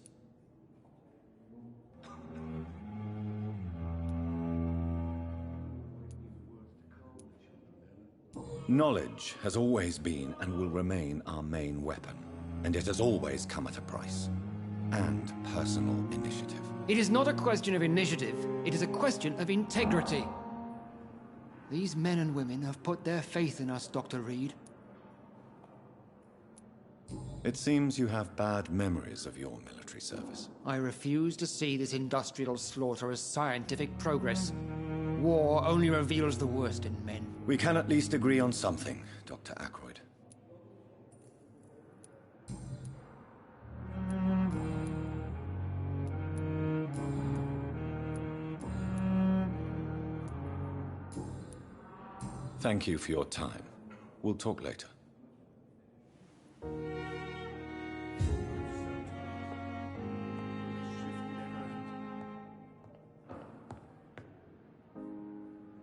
Knowledge has always been and will remain our main weapon, and it has always come at a price. And personal initiative. It is not a question of initiative, it is a question of integrity. These men and women have put their faith in us, Dr. Reed. It seems you have bad memories of your military service. I refuse to see this industrial slaughter as scientific progress. War only reveals the worst in men. We can at least agree on something, Dr. Ackroyd. Thank you for your time. We'll talk later.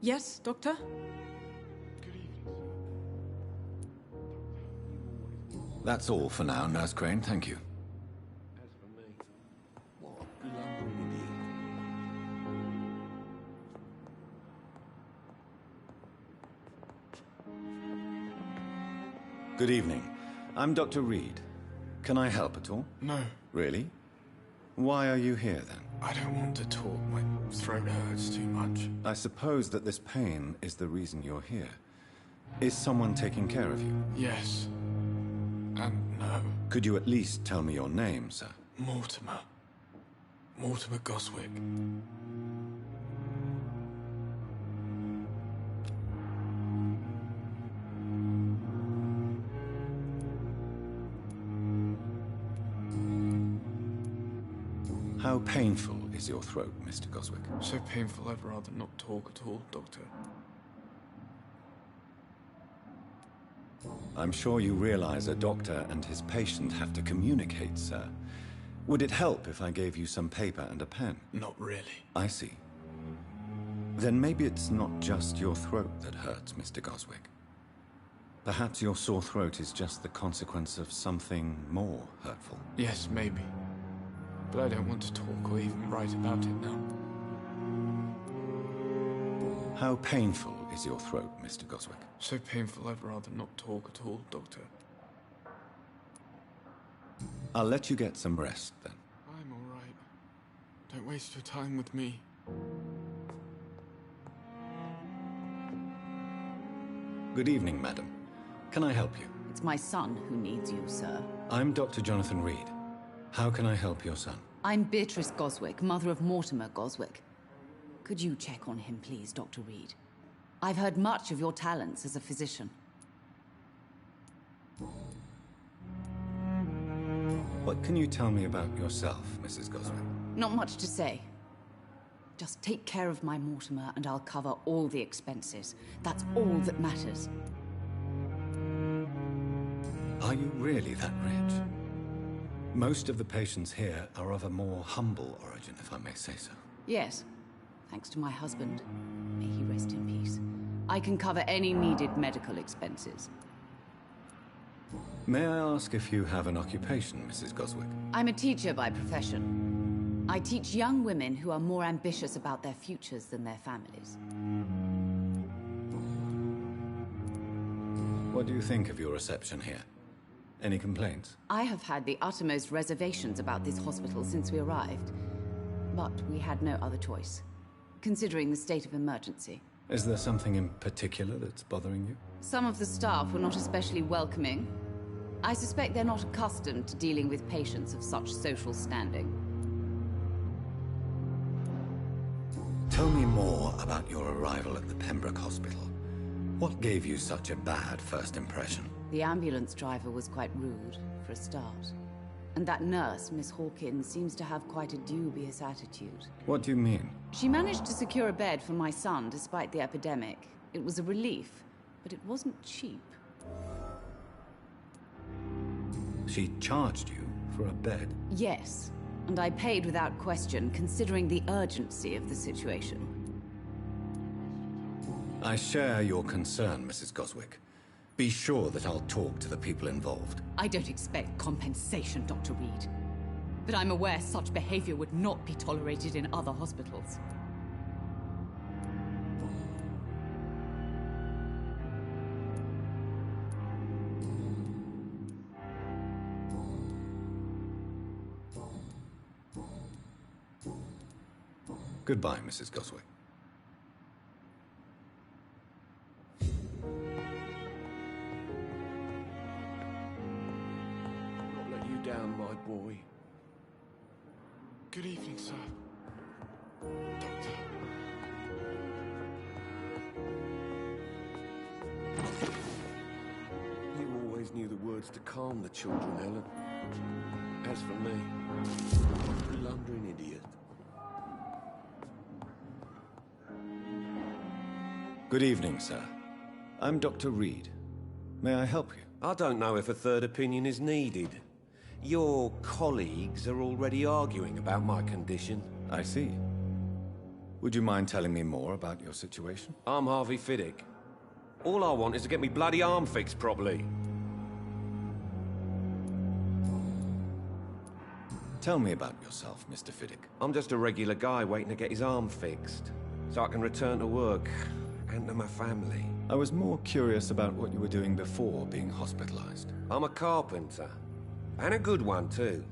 Yes, Doctor? That's all for now, Nurse Crane. Thank you. As for me, what a blubbering idiot. Good evening. I'm Dr. Reed. Can I help at all? No, Really? Why are you here, then? I don't want to talk. My throat hurts too much. I suppose that this pain is the reason you're here. Is someone taking care of you? Yes. And no. Could you at least tell me your name, sir? Mortimer. Mortimer Goswick. How painful is your throat, Mr. Goswick? So painful I'd rather not talk at all, Doctor. I'm sure you realize a doctor and his patient have to communicate, sir. Would it help if I gave you some paper and a pen? Not really. I see. Then maybe it's not just your throat that hurts, Mr. Goswick. Perhaps your sore throat is just the consequence of something more hurtful. Yes, maybe. But I don't want to talk or even write about it now. How painful is your throat, Mr. Goswick? So painful I'd rather not talk at all, Doctor. I'll let you get some rest, then. I'm all right. Don't waste your time with me. Good evening, madam. Can I help you? It's my son who needs you, sir. I'm Dr. Jonathan Reed. How can I help your son? I'm Beatrice Goswick, mother of Mortimer Goswick. Could you check on him, please, Dr. Reed? I've heard much of your talents as a physician. What can you tell me about yourself, Mrs. Goswick? Not much to say. Just take care of my Mortimer and I'll cover all the expenses. That's all that matters. Are you really that rich? Most of the patients here are of a more humble origin, if I may say so. Yes. Thanks to my husband. May he rest in peace. I can cover any needed medical expenses. May I ask if you have an occupation, Mrs. Goswick? I'm a teacher by profession. I teach young women who are more ambitious about their futures than their families. What do you think of your reception here? Any complaints? I have had the uttermost reservations about this hospital since we arrived. But we had no other choice, considering the state of emergency. Is there something in particular that's bothering you? Some of the staff were not especially welcoming. I suspect they're not accustomed to dealing with patients of such social standing. Tell me more about your arrival at the Pembroke Hospital. What gave you such a bad first impression? The ambulance driver was quite rude, for a start. And that nurse, Miss Hawkins, seems to have quite a dubious attitude. What do you mean? She managed to secure a bed for my son despite the epidemic. It was a relief, but it wasn't cheap. She charged you for a bed? Yes, and I paid without question, considering the urgency of the situation. I share your concern, Mrs. Goswick. Be sure that I'll talk to the people involved. I don't expect compensation, Dr. Reed. But I'm aware such behavior would not be tolerated in other hospitals. Goodbye, Mrs. Goswick. Not let you down, my boy. Good evening, sir. Doctor. You always knew the words to calm the children, Ellen. As for me, I'm a blundering idiot. Good evening, sir. I'm Dr. Reed. May I help you? I don't know if a third opinion is needed. Your colleagues are already arguing about my condition. I see. Would you mind telling me more about your situation? I'm Harvey Fiddick. All I want is to get me bloody arm fixed properly. Tell me about yourself, Mr. Fiddick. I'm just a regular guy waiting to get his arm fixed, so I can return to work and to my family. I was more curious about what you were doing before being hospitalized. I'm a carpenter, and a good one too.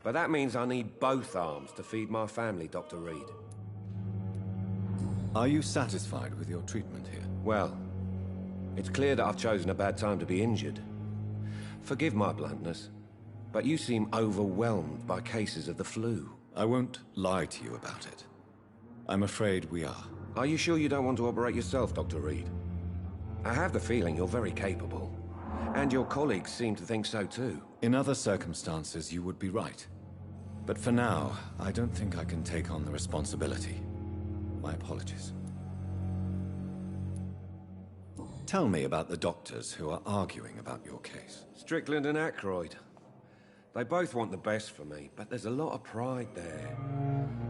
But that means I need both arms to feed my family, Dr. Reed. Are you satisfied with your treatment here? Well, it's clear that I've chosen a bad time to be injured. Forgive my bluntness, but you seem overwhelmed by cases of the flu. I won't lie to you about it. I'm afraid we are. Are you sure you don't want to operate yourself, Dr. Reed? I have the feeling you're very capable. And your colleagues seem to think so too. In other circumstances, you would be right. But for now, I don't think I can take on the responsibility. My apologies. Tell me about the doctors who are arguing about your case. Strickland and Aykroyd. They both want the best for me, but there's a lot of pride there.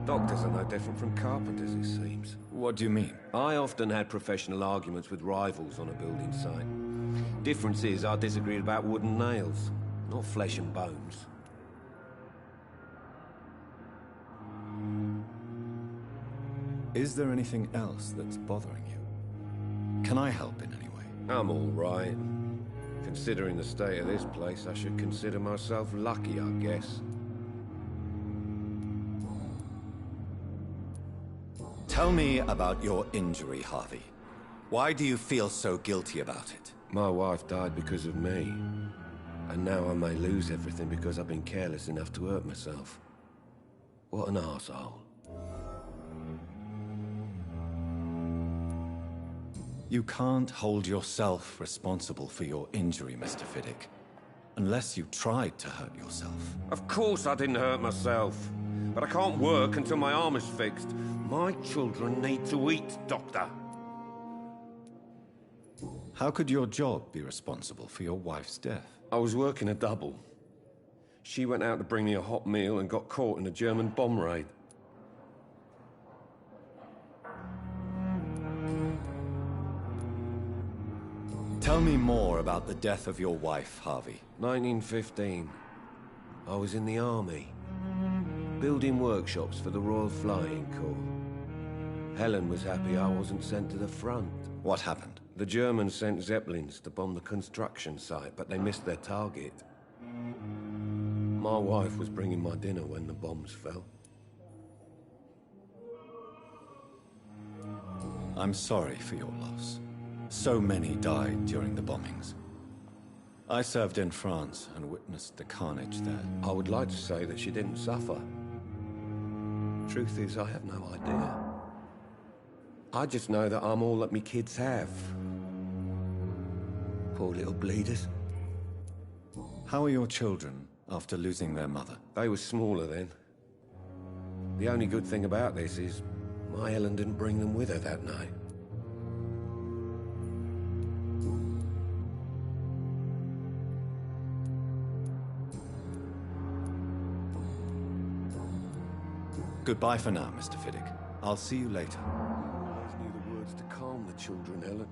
Doctors are no different from carpenters, it seems. What do you mean? I often had professional arguments with rivals on a building site. Difference is I disagreed about wood and nails, not flesh and bones. Is there anything else that's bothering you? Can I help in any way? I'm all right. Considering the state of this place, I should consider myself lucky, I guess. Tell me about your injury, Harvey. Why do you feel so guilty about it? My wife died because of me. And now I may lose everything because I've been careless enough to hurt myself. What an arsehole. You can't hold yourself responsible for your injury, Mr. Fiddick. Unless you tried to hurt yourself. Of course I didn't hurt myself. But I can't work until my arm is fixed. My children need to eat, Doctor. How could your job be responsible for your wife's death? I was working a double. She went out to bring me a hot meal and got caught in a German bomb raid. Tell me more about the death of your wife, Harvey. 1915. I was in the army. Building workshops for the Royal Flying Corps. Helen was happy I wasn't sent to the front. What happened? The Germans sent Zeppelins to bomb the construction site, but they missed their target. My wife was bringing my dinner when the bombs fell. I'm sorry for your loss. So many died during the bombings. I served in France and witnessed the carnage there. I would like to say that she didn't suffer. Truth is, I have no idea. I just know that I'm all that me kids have. Poor little bleeders. How are your children after losing their mother? They were smaller then. The only good thing about this is my Helen didn't bring them with her that night. Goodbye for now, Mr. Fiddick. I'll see you later. I knew the words to calm the children, Helen.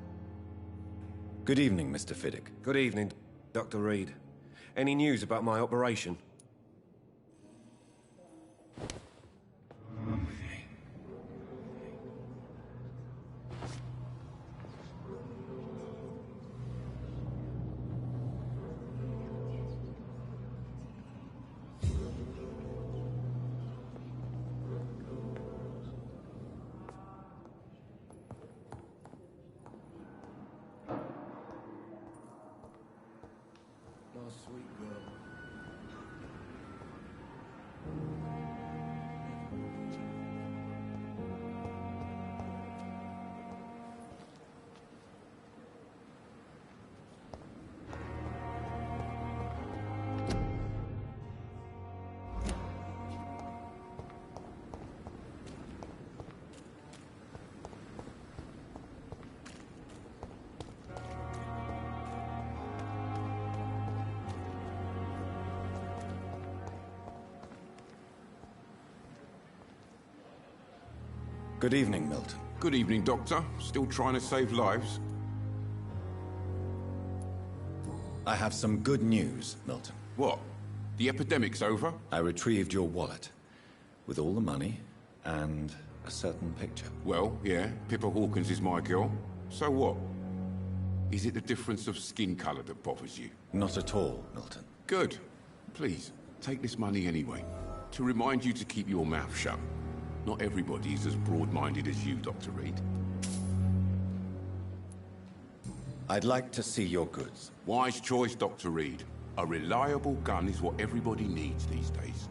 Good evening, Mr. Fiddick. Good evening, Dr. Reed. Any news about my operation? Sweet girl. Good evening, Milton. Good evening, Doctor. Still trying to save lives? I have some good news, Milton. What? The epidemic's over? I retrieved your wallet, with all the money and a certain picture. Well, yeah, Pippa Hawkins is my girl. So what? Is it the difference of skin color that bothers you? Not at all, Milton. Good. Please, take this money anyway. To remind you to keep your mouth shut. Not everybody is as broad-minded as you, Dr. Reed. I'd like to see your goods. Wise choice, Dr. Reed. A reliable gun is what everybody needs these days.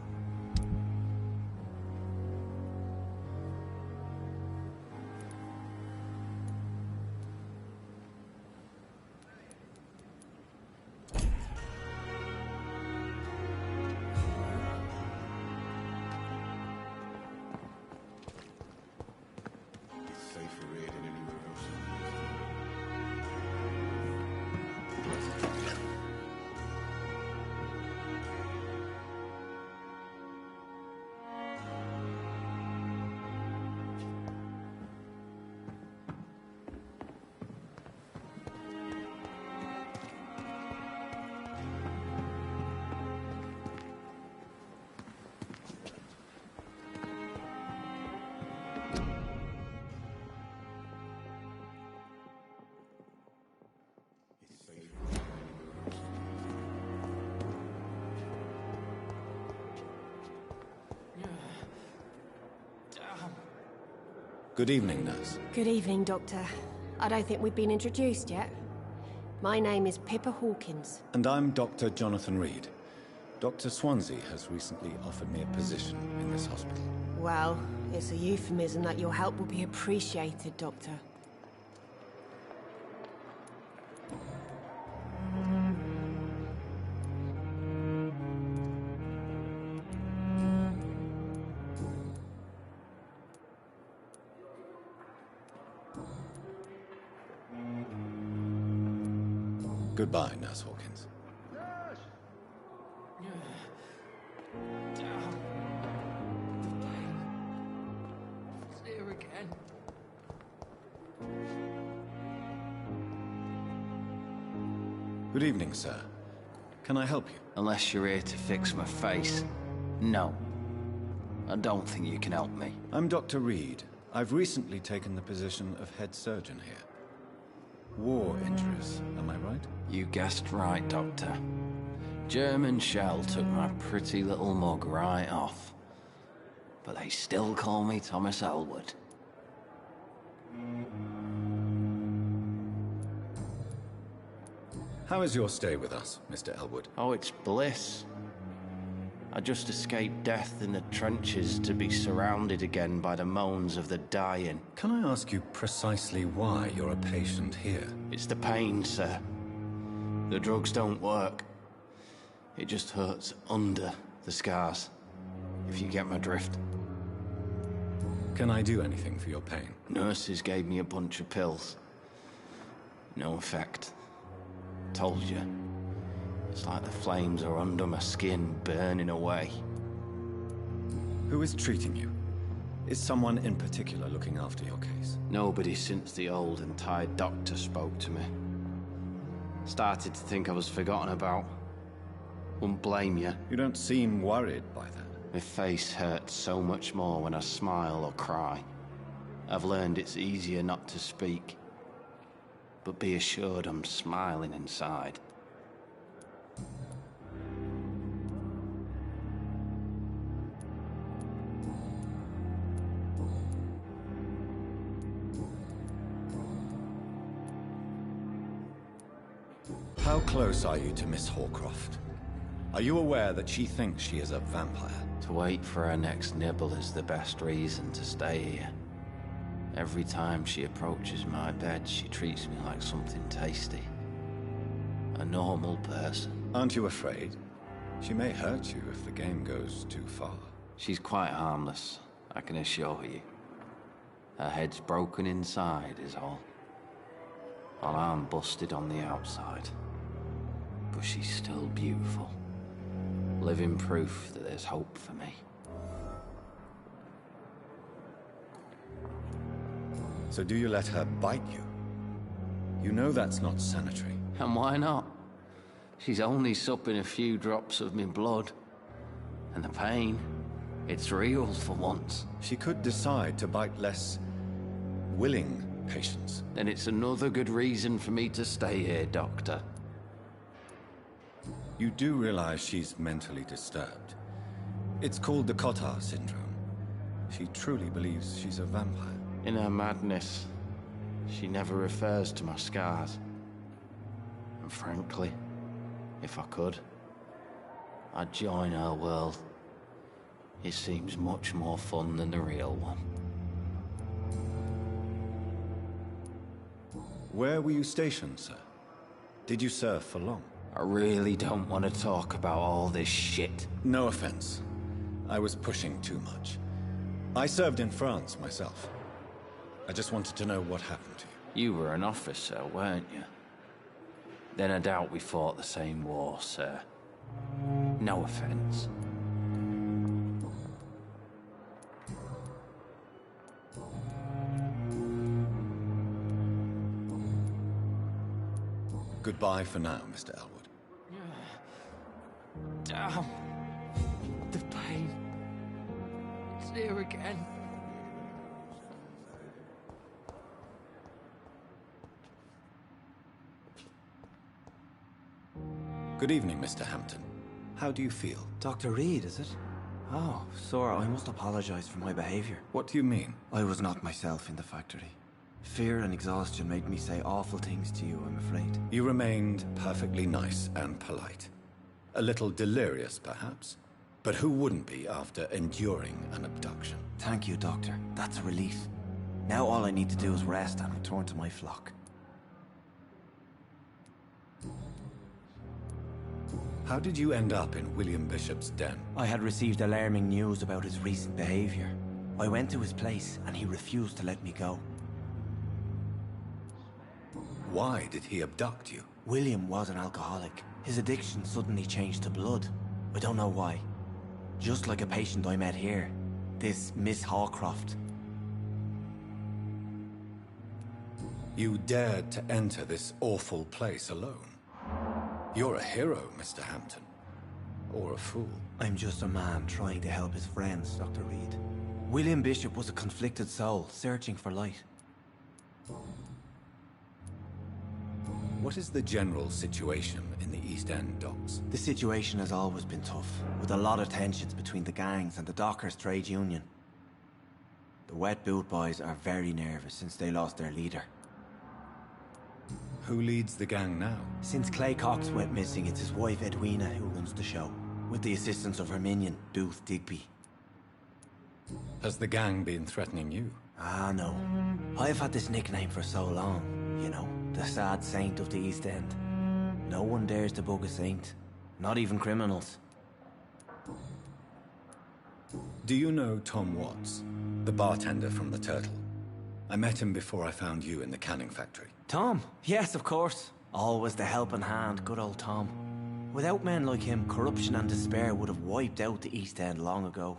Good evening, nurse. Good evening, Doctor. I don't think we've been introduced yet. My name is Pippa Hawkins. And I'm Dr. Jonathan Reed. Dr. Swansea has recently offered me a position in this hospital. Well, it's a euphemism that your help will be appreciated, Doctor. Goodbye, Nurse Hawkins. Here again. Good evening, sir. Can I help you? Unless you're here to fix my face. No. I don't think you can help me. I'm Dr. Reed. I've recently taken the position of head surgeon here. War injuries, am I right? You guessed right, Doctor. German shell took my pretty little mug right off. But they still call me Thomas Elwood. How is your stay with us, Mr. Elwood? Oh, it's bliss. I just escaped death in the trenches to be surrounded again by the moans of the dying. Can I ask you precisely why you're a patient here? It's the pain, sir. The drugs don't work. It just hurts under the scars, if you get my drift. Can I do anything for your pain? Nurses gave me a bunch of pills. No effect. Told you. It's like the flames are under my skin, burning away. Who is treating you? Is someone in particular looking after your case? Nobody since the old and tired doctor spoke to me. Started to think I was forgotten about. Wouldn't blame you. You don't seem worried by that. My face hurts so much more when I smile or cry. I've learned it's easier not to speak. But be assured I'm smiling inside. How close are you to Miss Hawcroft? Are you aware that she thinks she is a vampire? To wait for her next nibble is the best reason to stay here. Every time she approaches my bed, she treats me like something tasty. A normal person. Aren't you afraid? She may hurt you if the game goes too far. She's quite harmless, I can assure you. Her head's broken inside is all. While I'm busted on the outside. But she's still beautiful. Living proof that there's hope for me. So do you let her bite you? You know that's not sanitary. And why not? She's only supping a few drops of me blood. And the pain, it's real for once. She could decide to bite less willing patients. Then it's another good reason for me to stay here, Doctor. You do realize she's mentally disturbed. It's called the Cotard syndrome. She truly believes she's a vampire. In her madness, she never refers to my scars. And frankly, if I could, I'd join her world. It seems much more fun than the real one. Where were you stationed, sir? Did you serve for long? I really don't want to talk about all this shit. No offense. I was pushing too much. I served in France myself. I just wanted to know what happened to you. You were an officer, weren't you? Then I doubt we fought the same war, sir. No offense. Goodbye for now, Mr. Elwood. Damn. The pain. It's here again. Good evening, Mr. Hampton. How do you feel? Dr. Reed, is it? Oh, sir, I must apologize for my behavior. What do you mean? I was not myself in the factory. Fear and exhaustion made me say awful things to you, I'm afraid. You remained perfectly nice and polite. A little delirious, perhaps. But who wouldn't be after enduring an abduction? Thank you, Doctor. That's a relief. Now all I need to do is rest and return to my flock. How did you end up in William Bishop's den? I had received alarming news about his recent behavior. I went to his place and he refused to let me go. Why did he abduct you? William was an alcoholic. His addiction suddenly changed to blood. I don't know why. Just like a patient I met here. This Miss Hawcroft. You dared to enter this awful place alone. You're a hero, Mr. Hampton. Or a fool. I'm just a man trying to help his friends, Dr. Reed. William Bishop was a conflicted soul, searching for light. What is the general situation in the East End docks? The situation has always been tough, with a lot of tensions between the gangs and the dockers' trade union. The Wet Boot Boys are very nervous since they lost their leader. Who leads the gang now? Since Clay Cox went missing, it's his wife Edwina who runs the show, with the assistance of her minion, Booth Digby. Has the gang been threatening you? Ah, no. I've had this nickname for so long, you know, the sad saint of the East End. No one dares to bug a saint, not even criminals. Do you know Tom Watts, the bartender from the Turtle? I met him before I found you in the canning factory. Tom? Yes, of course. Always the helping hand, good old Tom. Without men like him, corruption and despair would have wiped out the East End long ago.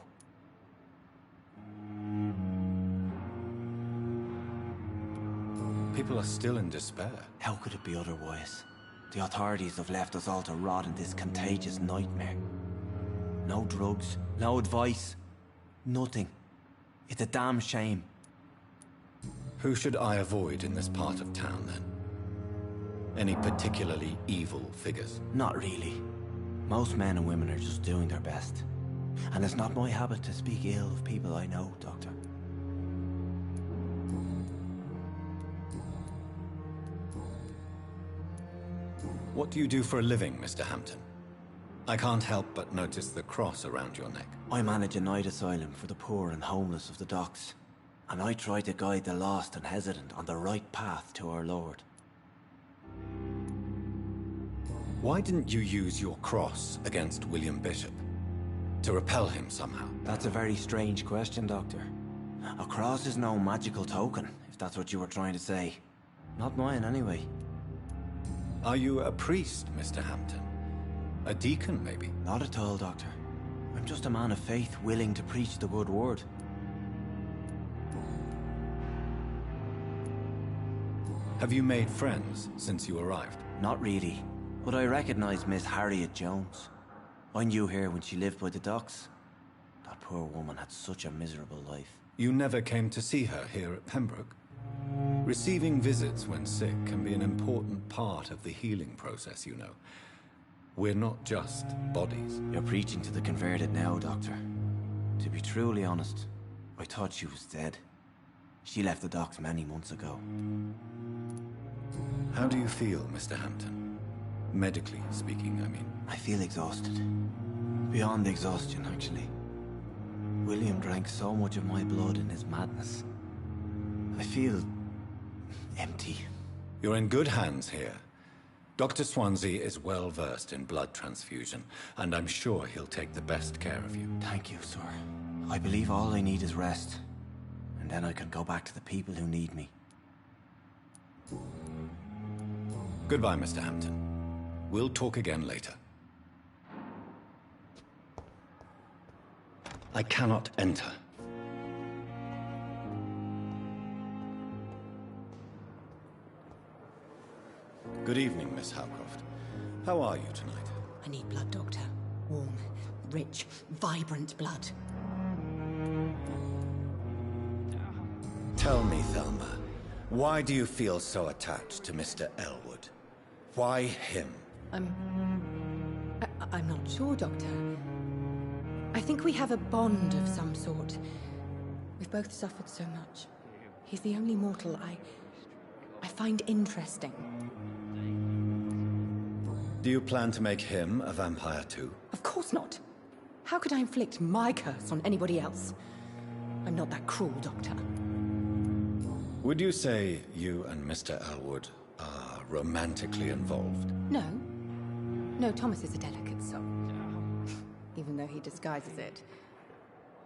People are still in despair. How could it be otherwise? The authorities have left us all to rot in this contagious nightmare. No drugs, no advice, nothing. It's a damn shame. Who should I avoid in this part of town, then? Any particularly evil figures? Not really. Most men and women are just doing their best. And it's not my habit to speak ill of people I know, Doctor. What do you do for a living, Mr. Hampton? I can't help but notice the cross around your neck. I manage a night asylum for the poor and homeless of the docks. And I try to guide the lost and hesitant on the right path to our Lord. Why didn't you use your cross against William Bishop? To repel him somehow? That's a very strange question, Doctor. A cross is no magical token, if that's what you were trying to say. Not mine, anyway. Are you a priest, Mr. Hampton? A deacon, maybe? Not at all, Doctor. I'm just a man of faith willing to preach the good word. Have you made friends since you arrived? Not really, but I recognize Miss Harriet Jones. I knew her when she lived by the docks. That poor woman had such a miserable life. You never came to see her here at Pembroke? Receiving visits when sick can be an important part of the healing process, you know. We're not just bodies. You're preaching to the converted now, Doctor. To be truly honest, I thought she was dead. She left the docks many months ago. How do you feel, Mr. Hampton? Medically speaking, I mean. I feel exhausted. Beyond exhaustion, actually. William drank so much of my blood in his madness. I feel empty. You're in good hands here. Dr. Swansea is well versed in blood transfusion, and I'm sure he'll take the best care of you. Thank you, sir. I believe all I need is rest. And then I can go back to the people who need me. Goodbye, Mr. Hampton. We'll talk again later. I cannot enter. Good evening, Miss Howcroft. How are you tonight? I need blood, Doctor. Warm, rich, vibrant blood. Tell me, Thelma, why do you feel so attached to Mr. Elwood? Why him? I'm not sure, Doctor. I think we have a bond of some sort. We've both suffered so much. He's the only mortal I find interesting. Do you plan to make him a vampire too? Of course not. How could I inflict my curse on anybody else? I'm not that cruel, Doctor. Would you say you and Mr. Elwood are romantically involved? No. No, Thomas is a delicate soul. Even though he disguises it.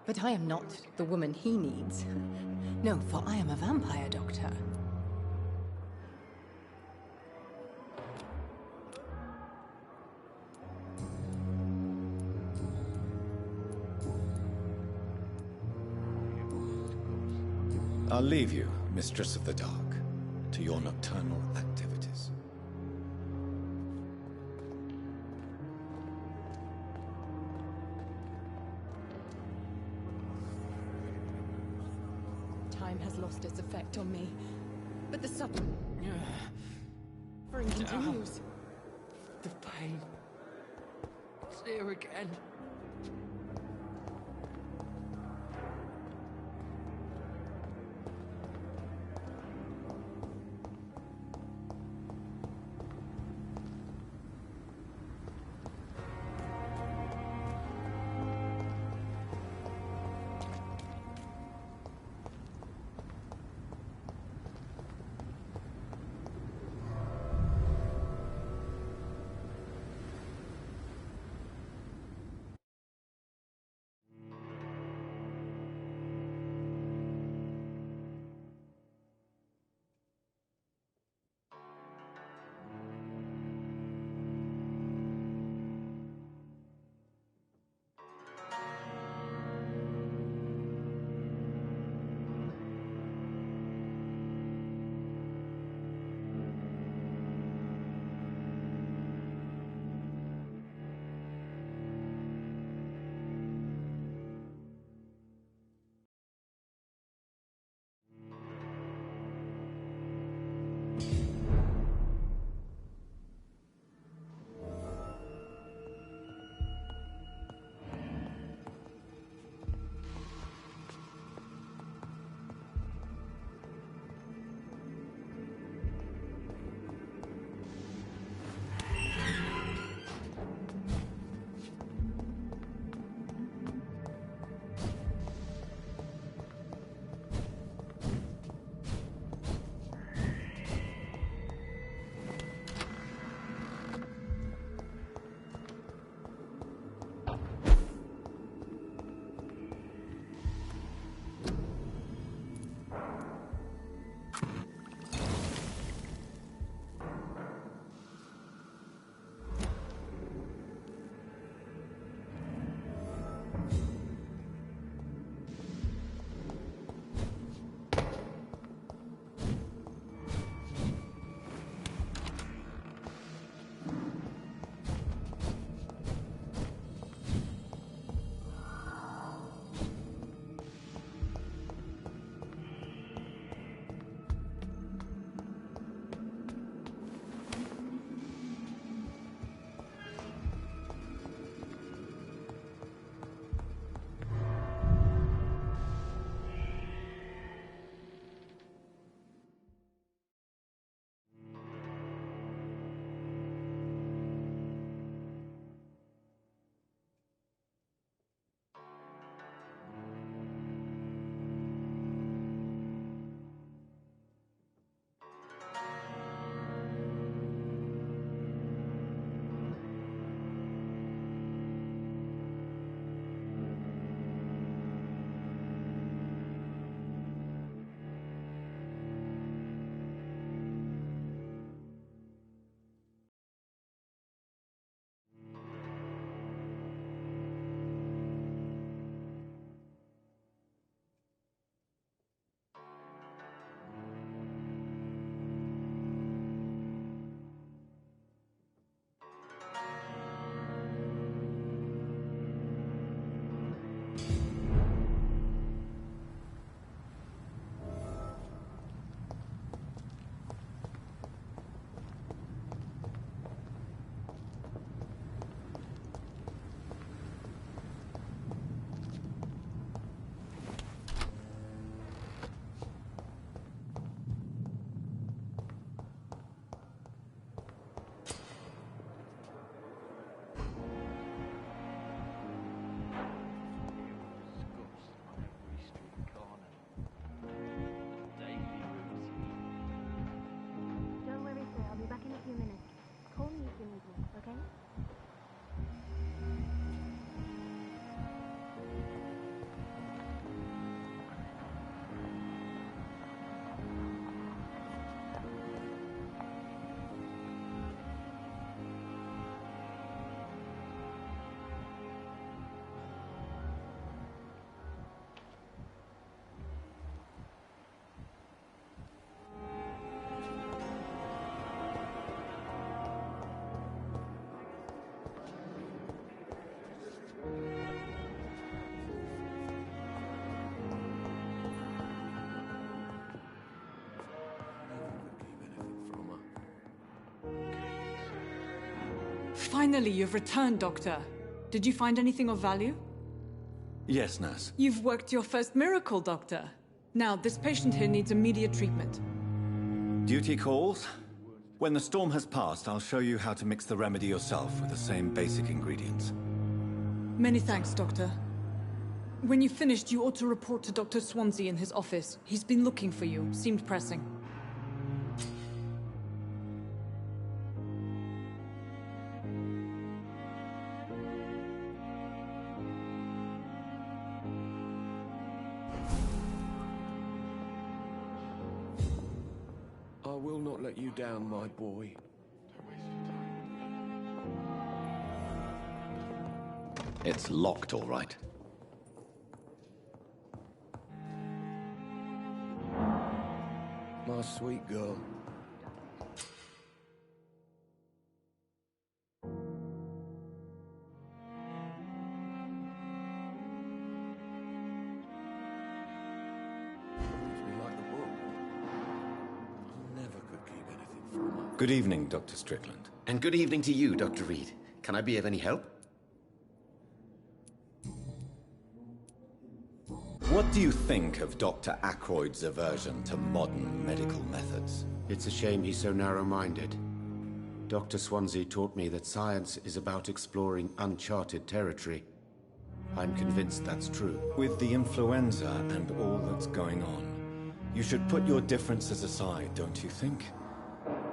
But I am not the woman he needs. No, for I am a vampire, Doctor. I'll leave you, Mistress of the Dark, to your nocturnal activities. Time has lost its effect on me, but the suffering continues. The pain. It's here again. Finally, you've returned, Doctor. Did you find anything of value? Yes, nurse. You've worked your first miracle, Doctor. Now, this patient here needs immediate treatment. Duty calls. When the storm has passed, I'll show you how to mix the remedy yourself with the same basic ingredients. Many thanks, Doctor. When you've finished, you ought to report to Dr. Swansea in his office. He's been looking for you. Seemed pressing. I will not let you down, my boy. It's locked, all right. My sweet girl. Good evening, Dr. Strickland. And good evening to you, Dr. Reed. Can I be of any help? What do you think of Dr. Ackroyd's aversion to modern medical methods? It's a shame he's so narrow-minded. Dr. Swansea taught me that science is about exploring uncharted territory. I'm convinced that's true. With the influenza and all that's going on, you should put your differences aside, don't you think?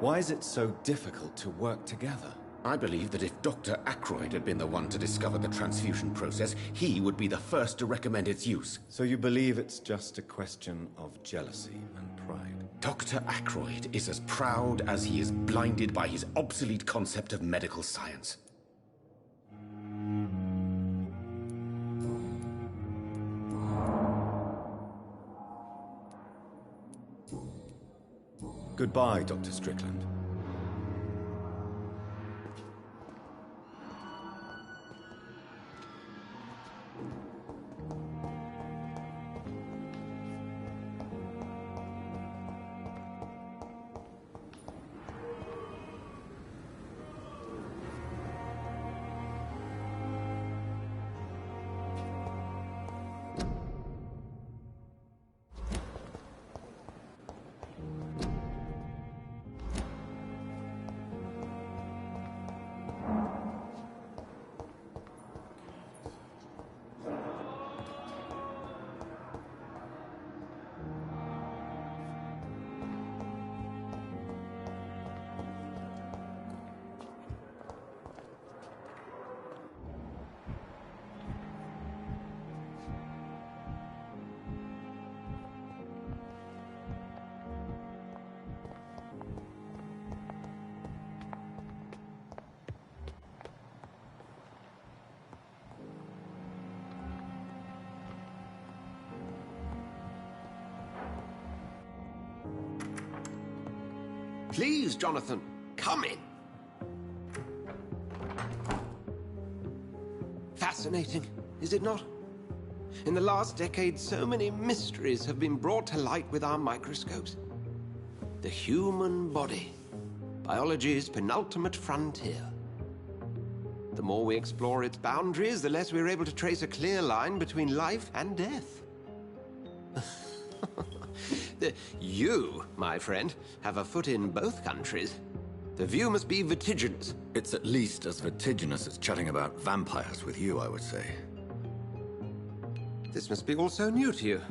Why is it so difficult to work together? I believe that if Dr. Ackroyd had been the one to discover the transfusion process, he would be the first to recommend its use. So you believe it's just a question of jealousy and pride? Dr. Ackroyd is as proud as he is blinded by his obsolete concept of medical science. Goodbye, Dr. Strickland. Please, Jonathan, come in. Fascinating, is it not? In the last decade, so many mysteries have been brought to light with our microscopes. The human body, biology's penultimate frontier. The more we explore its boundaries, the less we're able to trace a clear line between life and death. You, my friend, have a foot in both countries. The view must be vertiginous. It's at least as vertiginous as chatting about vampires with you, I would say. This must be all so new to you.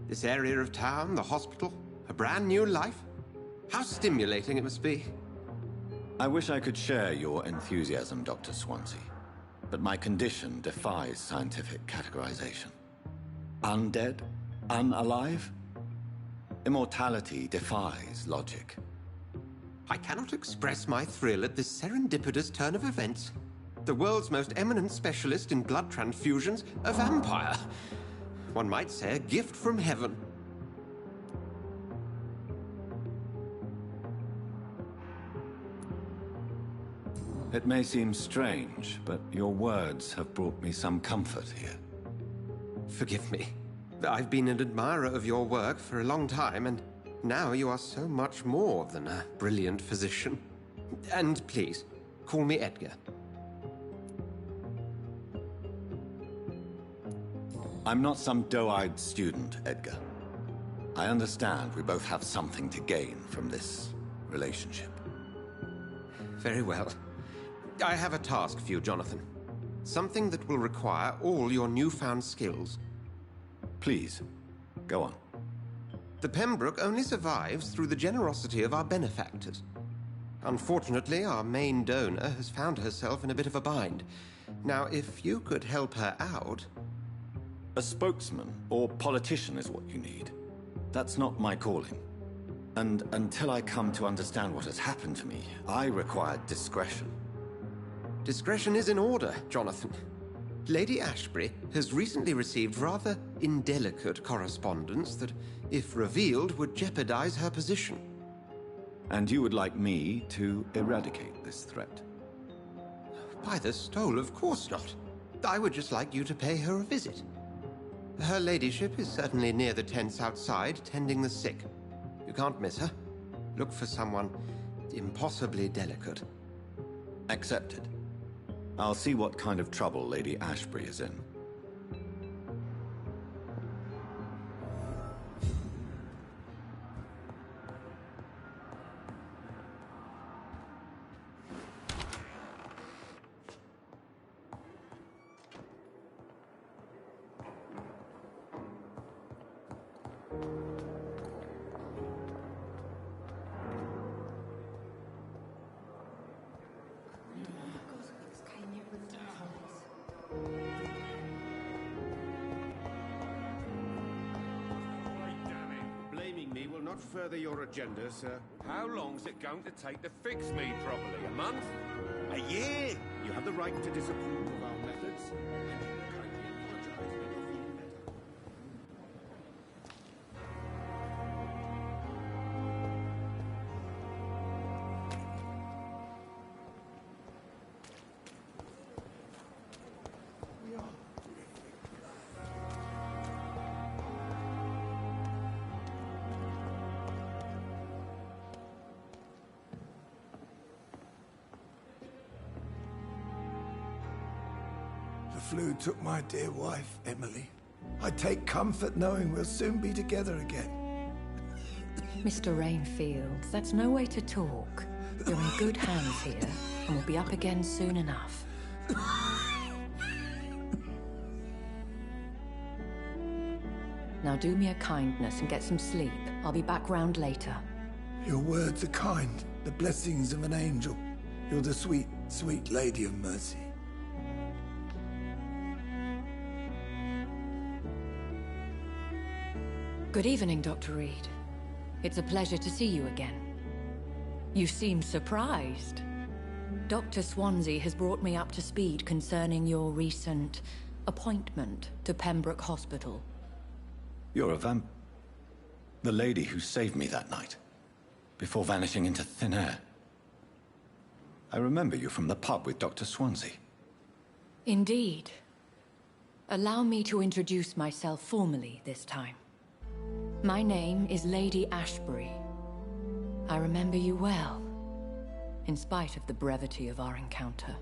This area of town, the hospital, a brand new life. How stimulating it must be. I wish I could share your enthusiasm, Dr. Swansea. But my condition defies scientific categorization. Undead? Unalive? Immortality defies logic. I cannot express my thrill at this serendipitous turn of events. The world's most eminent specialist in blood transfusions, a vampire. One might say a gift from heaven. It may seem strange, but your words have brought me some comfort here. Forgive me. I've been an admirer of your work for a long time, and now you are so much more than a brilliant physician. And please, call me Edgar. I'm not some doe-eyed student, Edgar. I understand we both have something to gain from this relationship. Very well. I have a task for you, Jonathan. Something that will require all your newfound skills. Please, go on. The Pembroke only survives through the generosity of our benefactors. Unfortunately, our main donor has found herself in a bit of a bind. Now, if you could help her out... A spokesman or politician is what you need. That's not my calling. And until I come to understand what has happened to me, I require discretion. Discretion is in order, Jonathan. Lady Ashbury has recently received rather indelicate correspondence that, if revealed, would jeopardize her position. And you would like me to eradicate this threat? By the stole, of course not. I would just like you to pay her a visit. Her ladyship is certainly near the tents outside, tending the sick. You can't miss her. Look for someone impossibly delicate. Accepted. I'll see what kind of trouble Lady Ashbury is in. Further your agenda, sir. How long's it going to take to fix me properly? A month? A year? You have the right to disapprove of our methods. And you will kindly apologize when you're feeling better. The flu took my dear wife, Emily. I take comfort knowing we'll soon be together again. Mr. Rainfield, that's no way to talk. You're in good hands here, and we'll be up again soon enough. Now do me a kindness and get some sleep. I'll be back round later. Your words are kind, the blessings of an angel. You're the sweet, sweet Lady of Mercy. Good evening, Dr. Reed. It's a pleasure to see you again. You seem surprised. Dr. Swansea has brought me up to speed concerning your recent appointment to Pembroke Hospital. You're a the lady who saved me that night, before vanishing into thin air. I remember you from the pub with Dr. Swansea. Indeed. Allow me to introduce myself formally this time. My name is Lady Ashbury. I remember you well, in spite of the brevity of our encounter.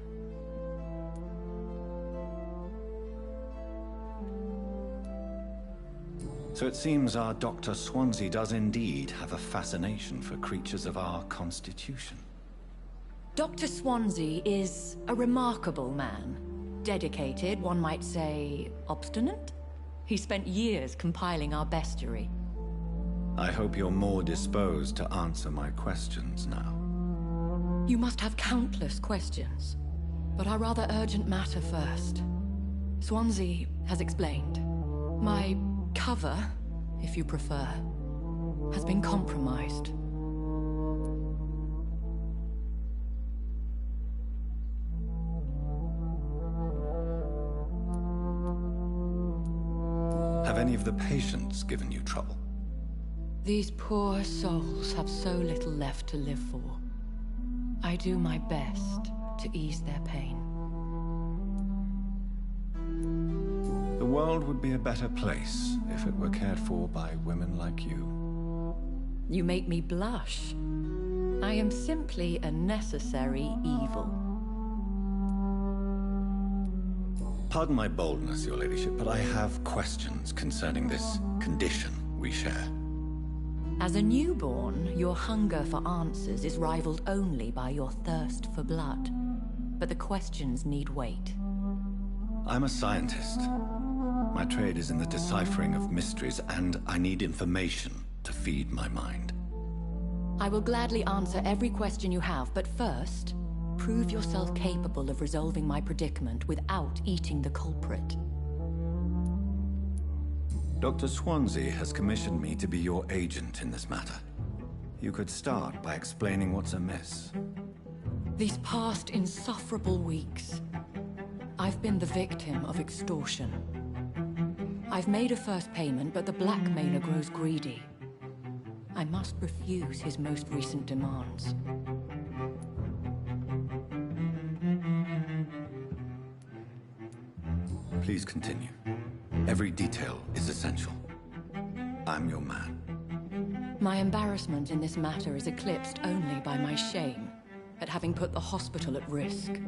So it seems our Dr. Swansea does indeed have a fascination for creatures of our constitution. Dr. Swansea is a remarkable man. Dedicated, one might say, obstinate? He spent years compiling our bestiary. I hope you're more disposed to answer my questions now. You must have countless questions, but our rather urgent matter first. Swansea has explained. My cover, if you prefer, has been compromised. Have any of the patients given you trouble? These poor souls have so little left to live for. I do my best to ease their pain. The world would be a better place if it were cared for by women like you. You make me blush. I am simply a necessary evil. Pardon my boldness, Your Ladyship, but I have questions concerning this condition we share. As a newborn, your hunger for answers is rivaled only by your thirst for blood. But the questions need wait. I'm a scientist. My trade is in the deciphering of mysteries, and I need information to feed my mind. I will gladly answer every question you have, but first, prove yourself capable of resolving my predicament without eating the culprit. Dr. Swansea has commissioned me to be your agent in this matter. You could start by explaining what's amiss. These past insufferable weeks, I've been the victim of extortion. I've made a first payment, but the blackmailer grows greedy. I must refuse his most recent demands. Please continue. Every detail is essential. I'm your man. My embarrassment in this matter is eclipsed only by my shame at having put the hospital at risk.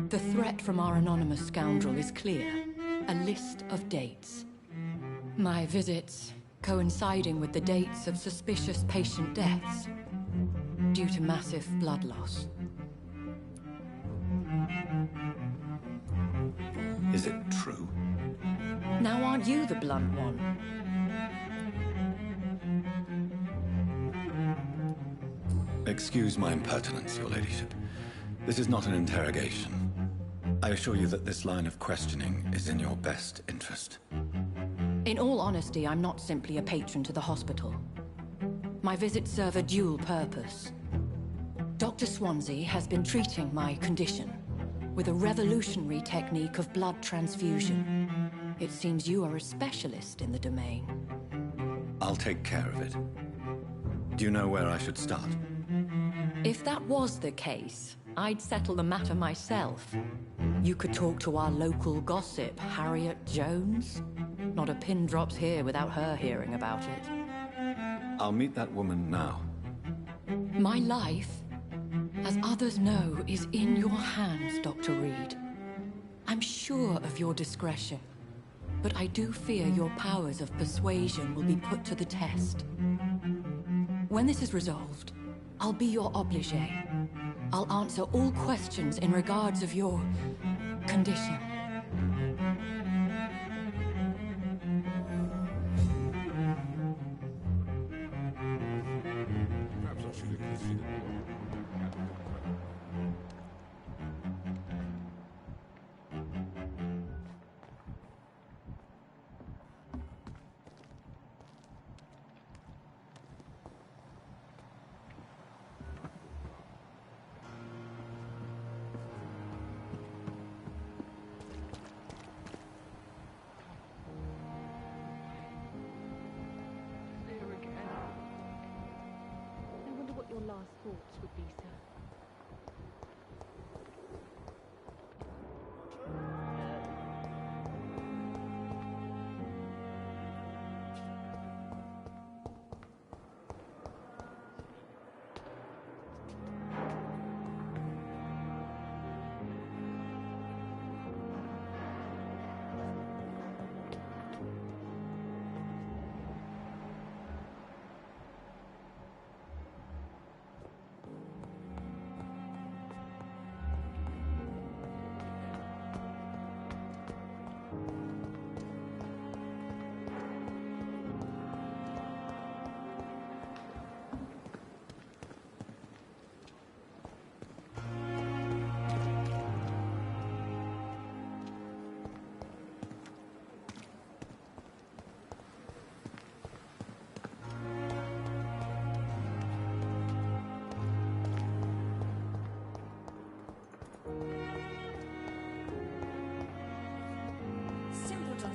The threat from our anonymous scoundrel is clear. A list of dates. My visits coinciding with the dates of suspicious patient deaths due to massive blood loss. Is it true? Now aren't you the blunt one? Excuse my impertinence, Your Ladyship. This is not an interrogation. I assure you that this line of questioning is in your best interest. In all honesty, I'm not simply a patron to the hospital. My visits serve a dual purpose. Dr. Swansea has been treating my condition with a revolutionary technique of blood transfusion. It seems you are a specialist in the domain. I'll take care of it. Do you know where I should start? If that was the case, I'd settle the matter myself. You could talk to our local gossip, Harriet Jones. Not a pin drops here without her hearing about it. I'll meet that woman now. My life, as others know, is in your hands, Dr. Reed. I'm sure of your discretion, but I do fear your powers of persuasion will be put to the test. When this is resolved, I'll be your obligé. I'll answer all questions in regards of your condition. Perhaps I should have considered more. Your last thoughts would be, sir.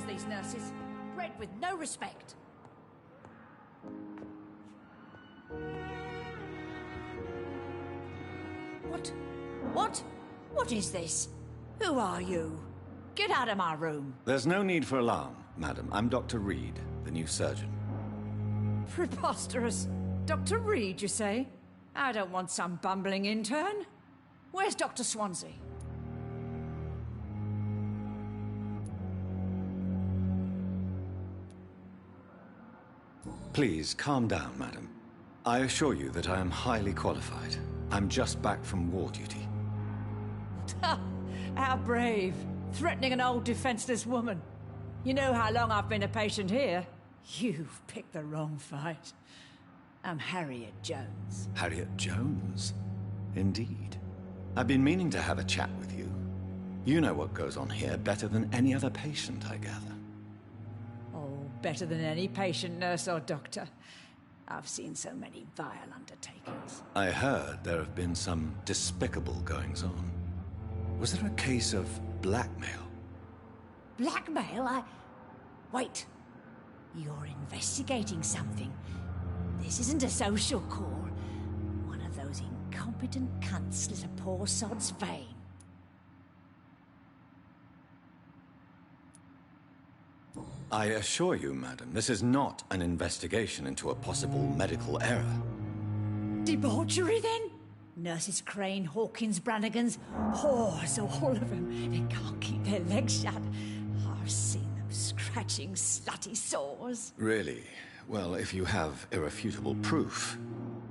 These nurses, bred with no respect. What is this? Who are you? Get out of my room. There's no need for alarm, madam. I'm Dr. Reed, the new surgeon. Preposterous. Dr. Reed, you say? I don't want some bumbling intern. Where's Dr. Swansea? Please, calm down, madam. I assure you that I am highly qualified. I'm just back from war duty. How brave. Threatening an old defenseless woman. You know how long I've been a patient here? You've picked the wrong fight. I'm Harriet Jones. Harriet Jones? Indeed. I've been meaning to have a chat with you. You know what goes on here better than any other patient, I gather. Oh, better than any patient, nurse or doctor. I've seen so many vile undertakings. I heard there have been some despicable goings-on. Was there a case of blackmail? Blackmail? Wait. You're investigating something. This isn't a social call. One of those incompetent cunts slit a poor sod's vein. I assure you, madam, this is not an investigation into a possible medical error. Debauchery, then? Nurses Crane, Hawkins, Brannigans, whores, all of them. They can't keep their legs shut. I've seen them scratching slutty sores. Really? Well, if you have irrefutable proof,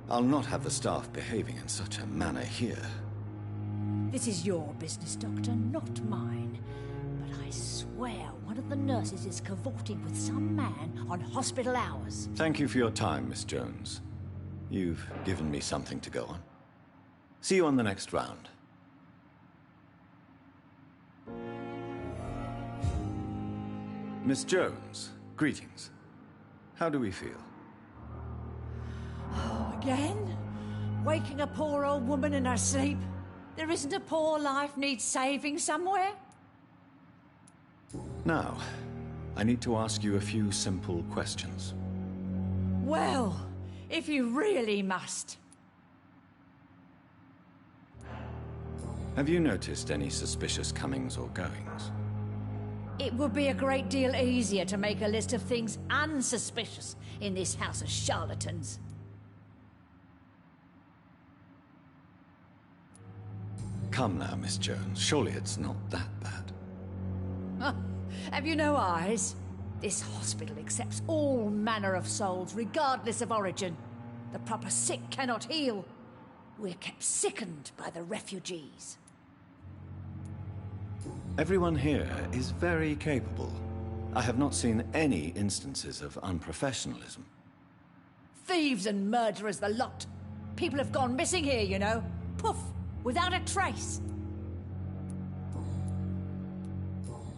I'll not have the staff behaving in such a manner here. This is your business, Doctor, not mine. But I swear one of the nurses is cavorting with some man on hospital hours. Thank you for your time, Miss Jones. You've given me something to go on. See you on the next round. Miss Jones, greetings. How do we feel? Oh, again? Waking a poor old woman in her sleep? There isn't a poor life needs saving somewhere? Now, I need to ask you a few simple questions. Well, if you really must. Have you noticed any suspicious comings or goings? It would be a great deal easier to make a list of things unsuspicious in this house of charlatans. Come now, Miss Jones. Surely it's not that bad. Have you no eyes? This hospital accepts all manner of souls, regardless of origin. The proper sick cannot heal. We're kept sickened by the refugees. Everyone here is very capable. I have not seen any instances of unprofessionalism. Thieves and murderers, the lot. People have gone missing here, you know. Poof, without a trace.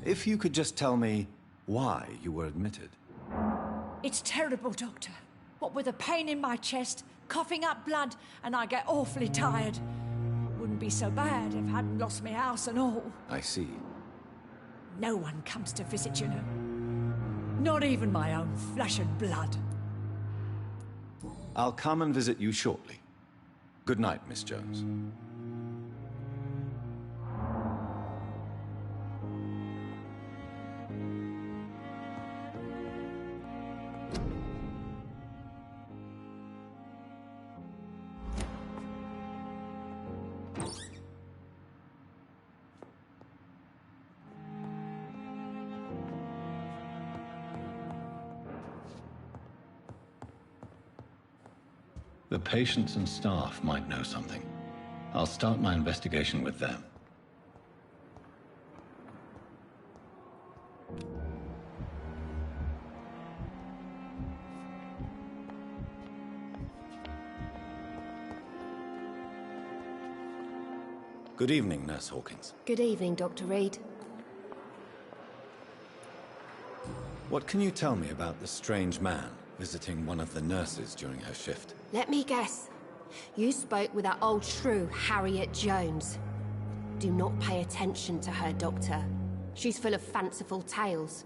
If you could just tell me why you were admitted. It's terrible, Doctor. What with a pain in my chest, coughing up blood, and I get awfully tired. Wouldn't be so bad if I hadn't lost my house and all. I see. No one comes to visit, you know. Not even my own flesh and blood. I'll come and visit you shortly. Good night, Miss Jones. The patients and staff might know something. I'll start my investigation with them. Good evening, Nurse Hawkins. Good evening, Dr. Reed. What can you tell me about the strange man visiting one of the nurses during her shift? Let me guess. You spoke with that old shrew, Harriet Jones. Do not pay attention to her, Doctor. She's full of fanciful tales.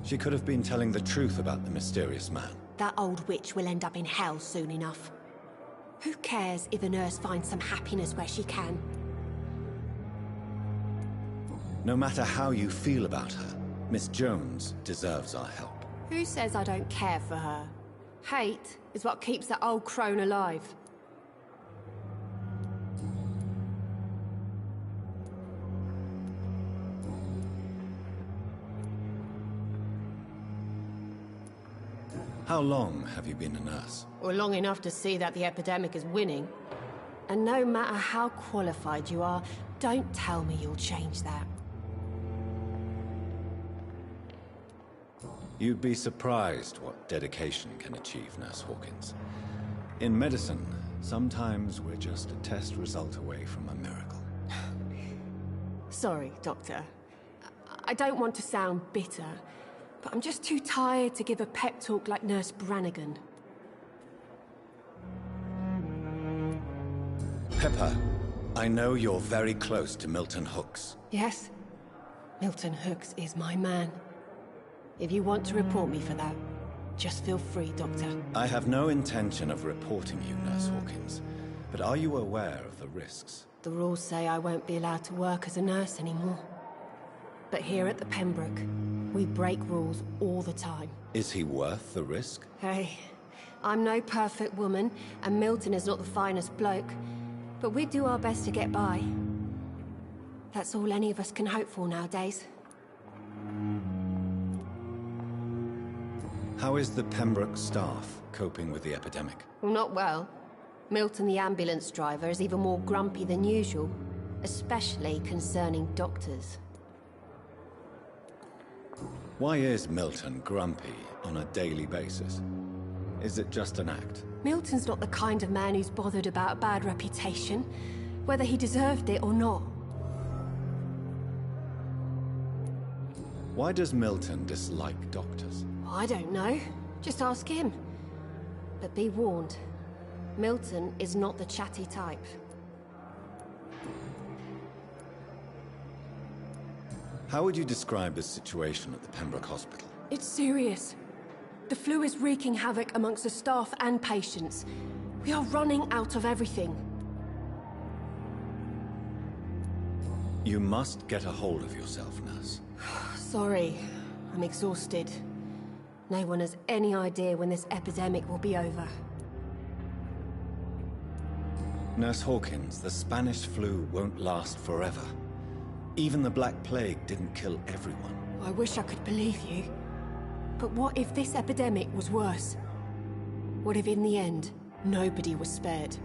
She could have been telling the truth about the mysterious man. That old witch will end up in hell soon enough. Who cares if a nurse finds some happiness where she can? No matter how you feel about her, Miss Jones deserves our help. Who says I don't care for her? Hate is what keeps that old crone alive. How long have you been a nurse? Or long enough to see that the epidemic is winning. And no matter how qualified you are, don't tell me you'll change that. You'd be surprised what dedication can achieve, Nurse Hawkins. In medicine, sometimes we're just a test result away from a miracle. Sorry, Doctor. I don't want to sound bitter, but I'm just too tired to give a pep talk like Nurse Brannigan. Pepper, I know you're very close to Milton Hooks. Yes? Milton Hooks is my man. If you want to report me for that, just feel free, Doctor. I have no intention of reporting you, Nurse Hawkins, but are you aware of the risks? The rules say I won't be allowed to work as a nurse anymore. But here at the Pembroke, we break rules all the time. Is he worth the risk? Hey, I'm no perfect woman, and Milton is not the finest bloke, but we do our best to get by. That's all any of us can hope for nowadays. How is the Pembroke staff coping with the epidemic? Well, not well. Milton, the ambulance driver, is even more grumpy than usual, especially concerning doctors. Why is Milton grumpy on a daily basis? Is it just an act? Milton's not the kind of man who's bothered about a bad reputation, whether he deserved it or not. Why does Milton dislike doctors? I don't know. Just ask him. But be warned, Milton is not the chatty type. How would you describe the situation at the Pembroke Hospital? It's serious. The flu is wreaking havoc amongst the staff and patients. We are running out of everything. You must get a hold of yourself, nurse. Sorry, I'm exhausted. No one has any idea when this epidemic will be over. Nurse Hawkins, the Spanish flu won't last forever. Even the Black Plague didn't kill everyone. I wish I could believe you. But what if this epidemic was worse? What if in the end, nobody was spared?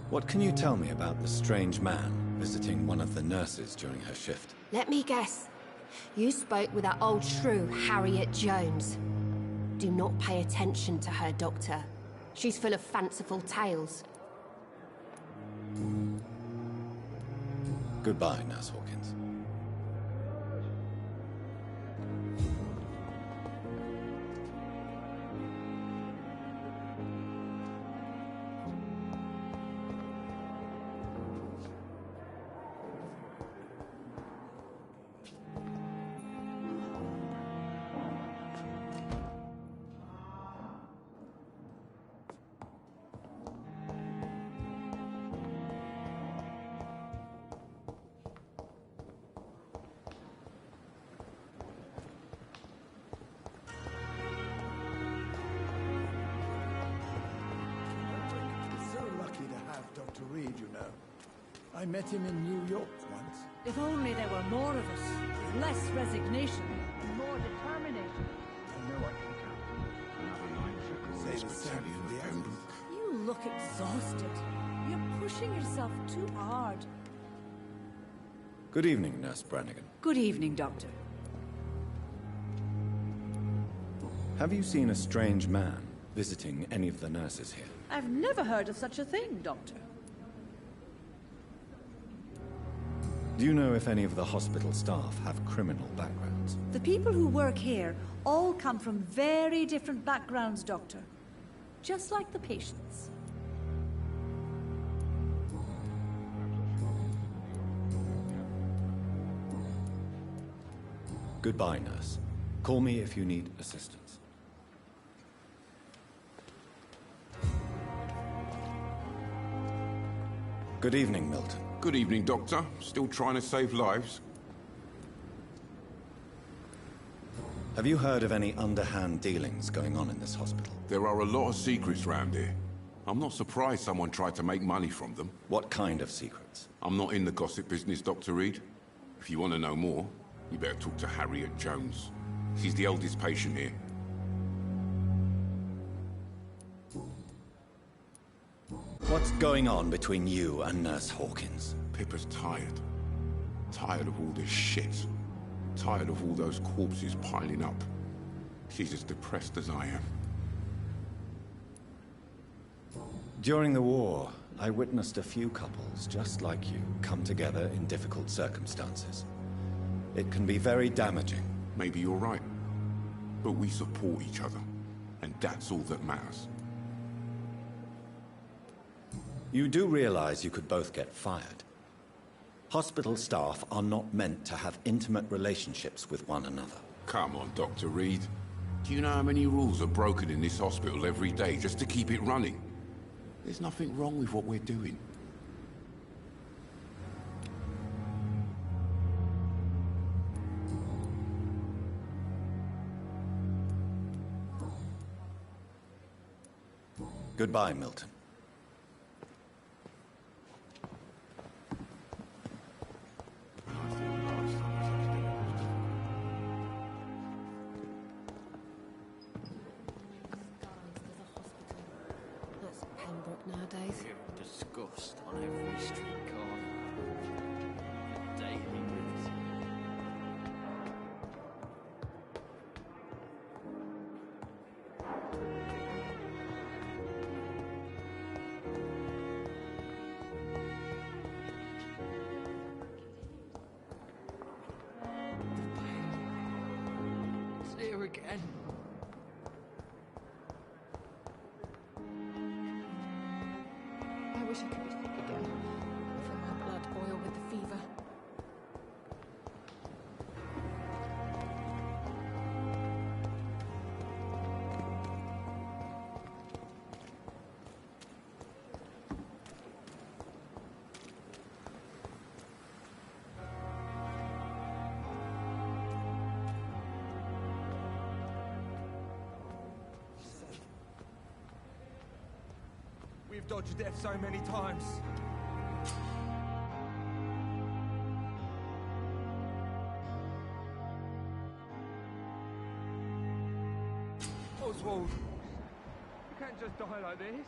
What can you tell me about the strange man visiting one of the nurses during her shift? Let me guess. You spoke with that old shrew, Harriet Jones. Do not pay attention to her, Doctor. She's full of fanciful tales. Goodbye, Nurse Hawkins. Dr. Reed, you know. I met him in New York once. If only there were more of us, with less resignation and more determination. I know I can count. Say the same for the others. You look exhausted. You're pushing yourself too hard. Good evening, Nurse Brannigan. Good evening, Doctor. Have you seen a strange man visiting any of the nurses here? I've never heard of such a thing, Doctor. Do you know if any of the hospital staff have criminal backgrounds? The people who work here all come from very different backgrounds, Doctor. Just like the patients. Goodbye, nurse. Call me if you need assistance. Good evening, Milton. Good evening, Doctor. Still trying to save lives? Have you heard of any underhand dealings going on in this hospital? There are a lot of secrets round here. I'm not surprised someone tried to make money from them. What kind of secrets? I'm not in the gossip business, Dr. Reed. If you want to know more, you better talk to Harriet Jones. She's the eldest patient here. What's going on between you and Nurse Hawkins? Pippa's tired. Tired of all this shit. Tired of all those corpses piling up. She's as depressed as I am. During the war, I witnessed a few couples, just like you, come together in difficult circumstances. It can be very damaging. Maybe you're right. But we support each other. And that's all that matters. You do realize you could both get fired. Hospital staff are not meant to have intimate relationships with one another. Come on, Dr. Reed. Do you know how many rules are broken in this hospital every day just to keep it running? There's nothing wrong with what we're doing. Goodbye, Milton. Nowadays. Disgust on every street corner. Daily with it. It's here again. I wish I could be sick again. Feel my blood boil with the fever. We've dodged death so many times. Oswald, you can't just die like this.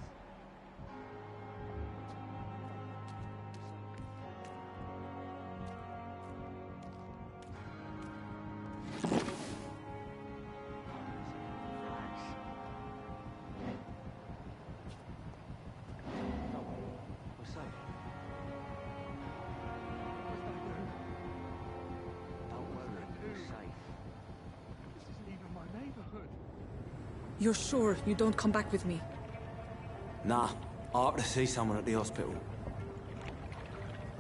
You're sure you don't come back with me? Nah, I have to see someone at the hospital.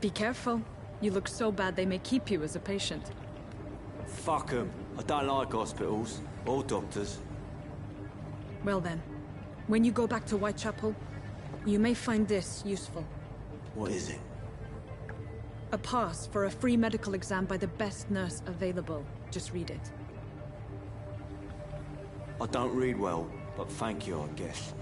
Be careful. You look so bad they may keep you as a patient. Fuck 'em. I don't like hospitals or doctors. Well then, when you go back to Whitechapel, you may find this useful. What is it? A pass for a free medical exam by the best nurse available. Just read it. I don't read well, but thank you, I guess.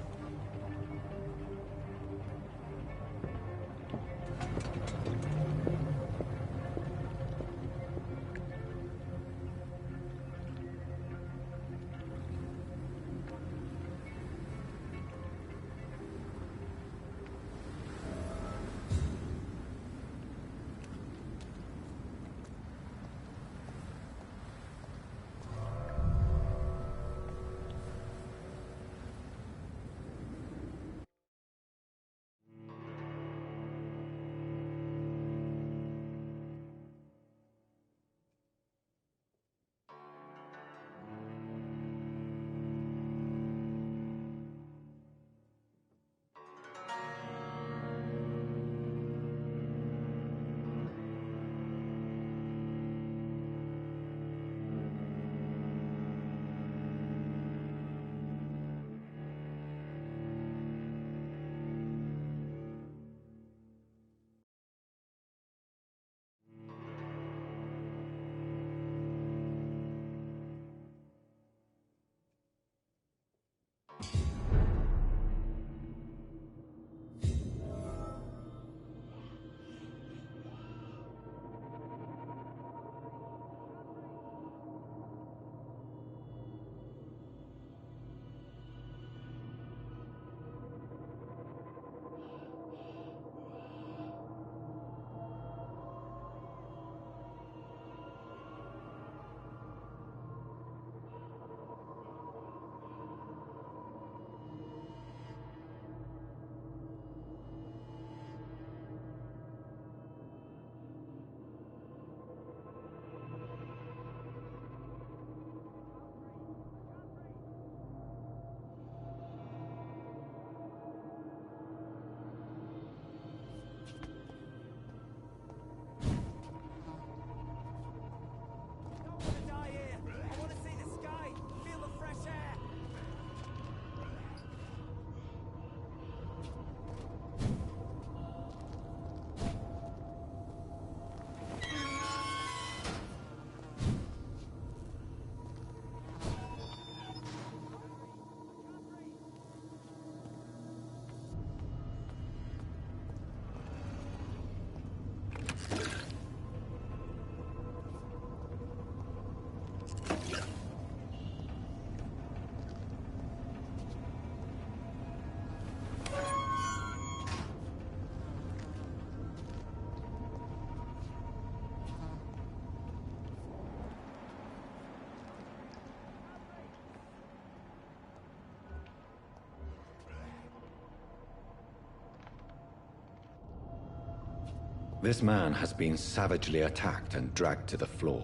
This man has been savagely attacked and dragged to the floor.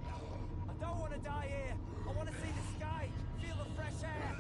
I don't want to die here. I want to see the sky, feel the fresh air.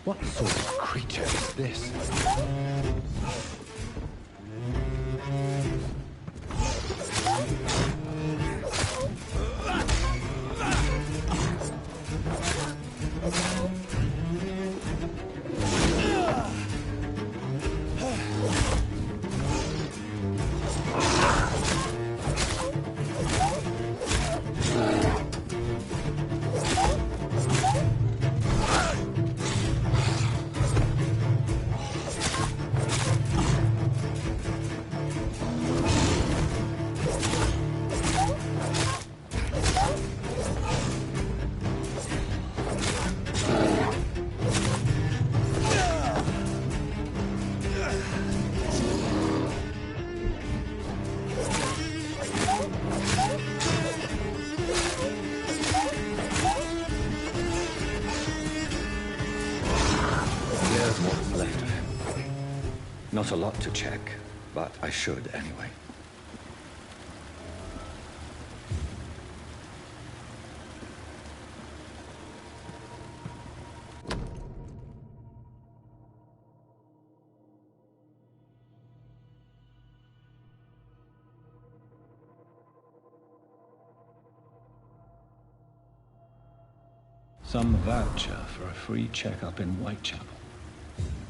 What sort of creature is this? Not a lot to check, but I should anyway. Some voucher for a free checkup in Whitechapel.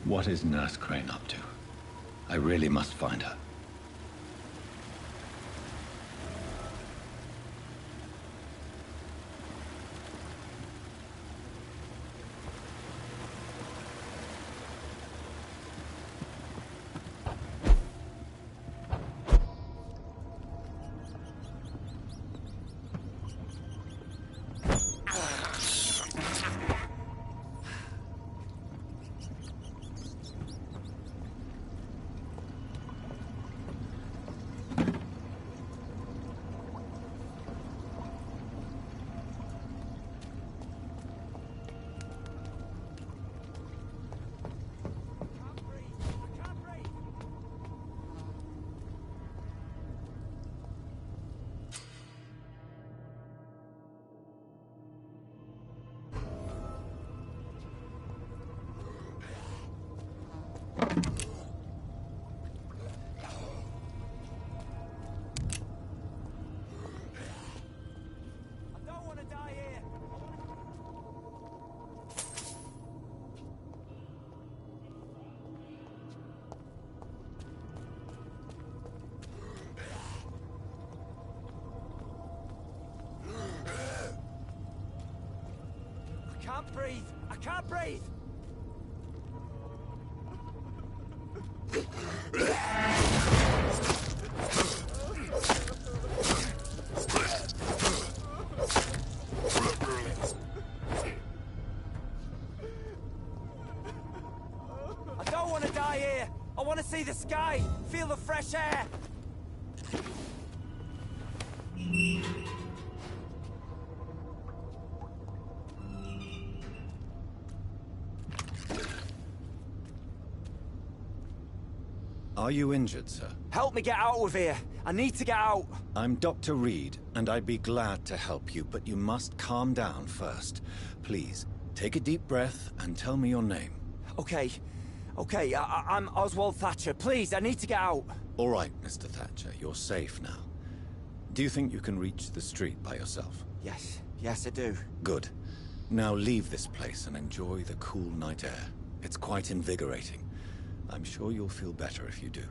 What is Nurse Crane up to? I really must find her. I can't breathe! I can't breathe! I don't want to die here! I want to see the sky! Feel the fresh air! Are you injured, sir? Help me get out of here! I need to get out! I'm Dr. Reed, and I'd be glad to help you, but you must calm down first. Please, take a deep breath and tell me your name. Okay. I'm Oswald Thatcher. Please, I need to get out. All right, Mr. Thatcher, you're safe now. Do you think you can reach the street by yourself? Yes, I do. Good. Now leave this place and enjoy the cool night air. It's quite invigorating. I'm sure you'll feel better if you do.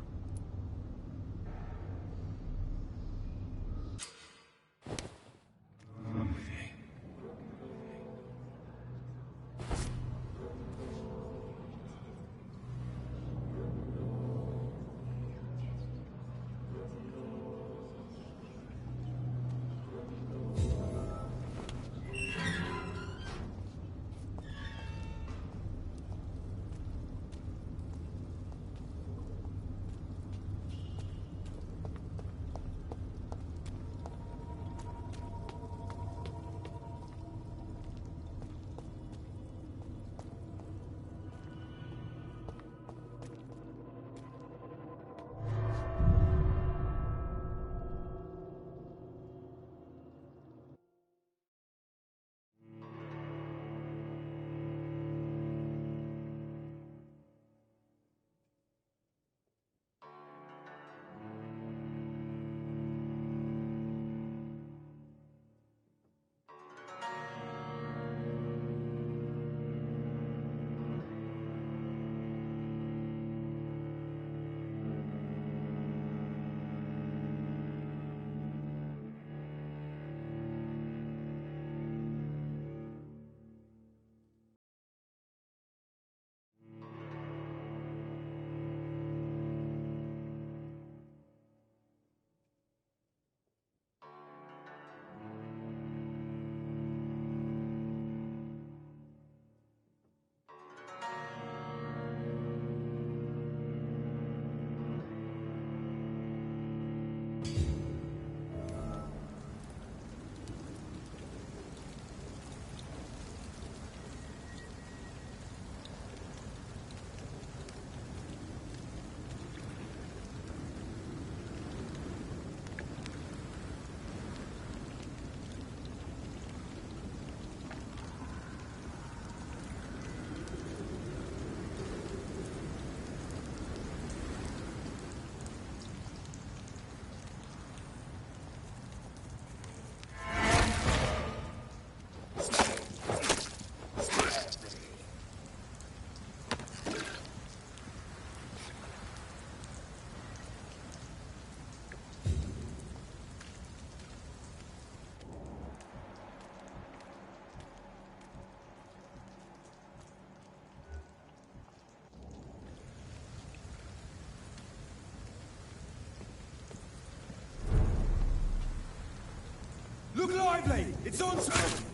Look lively! It's on screen!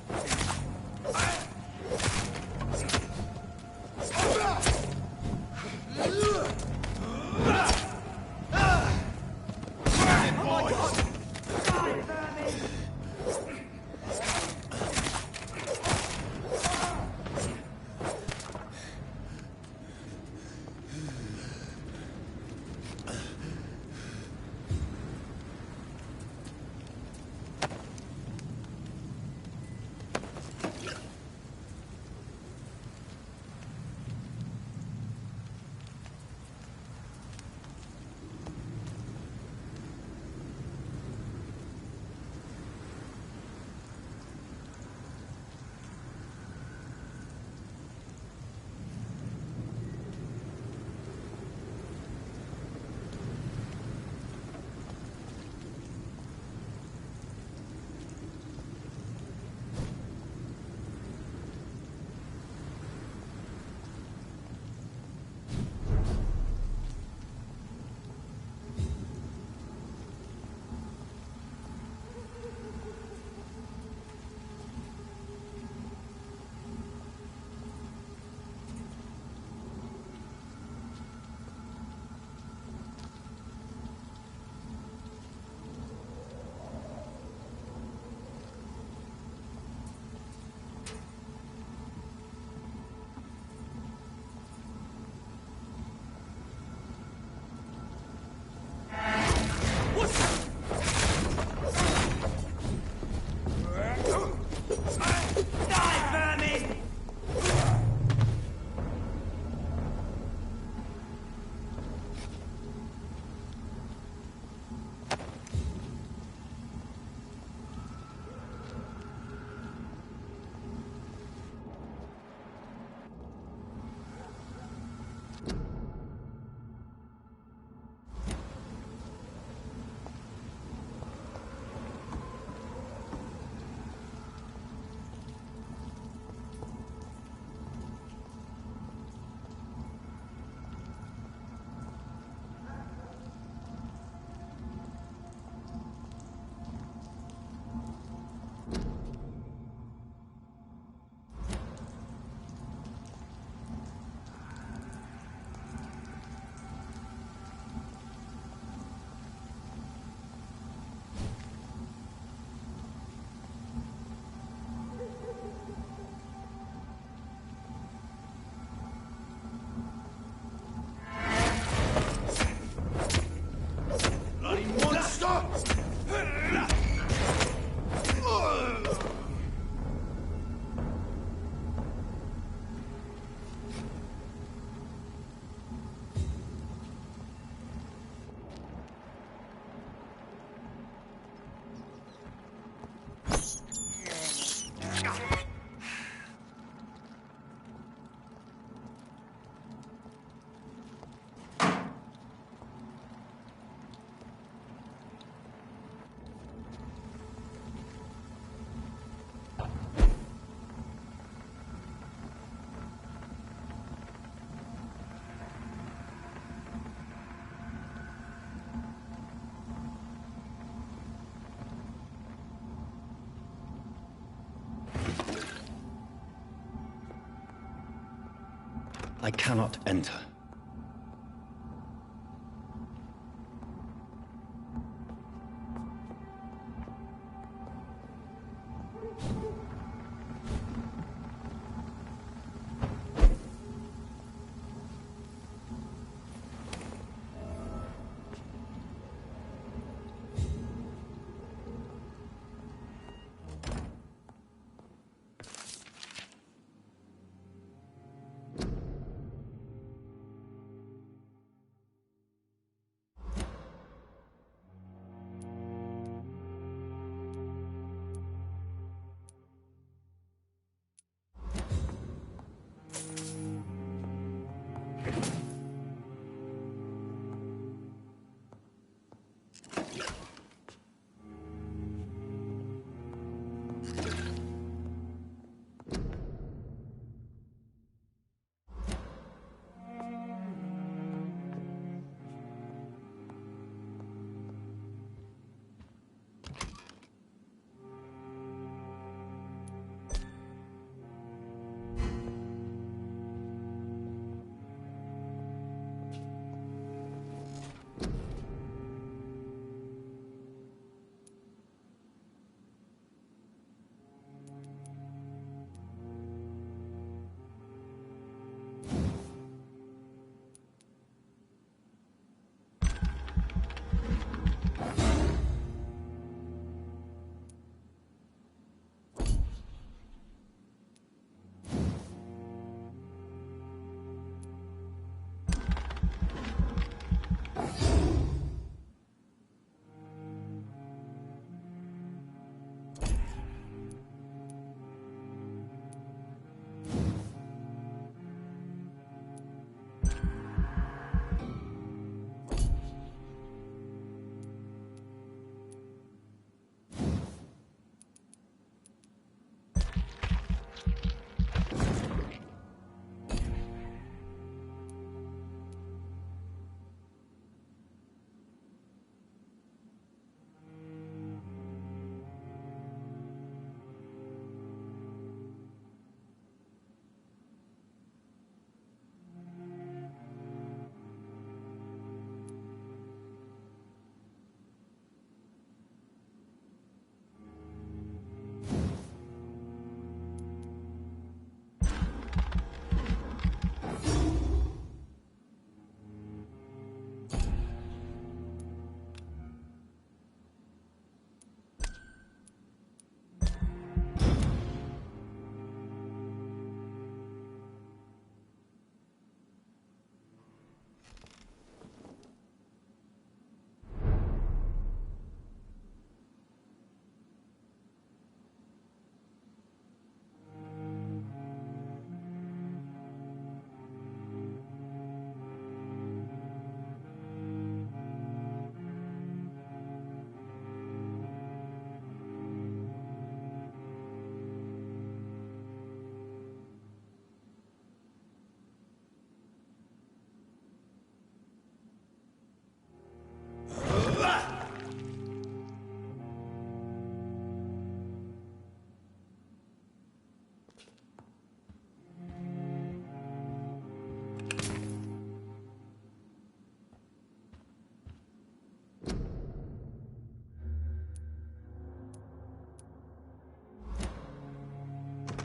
I cannot enter.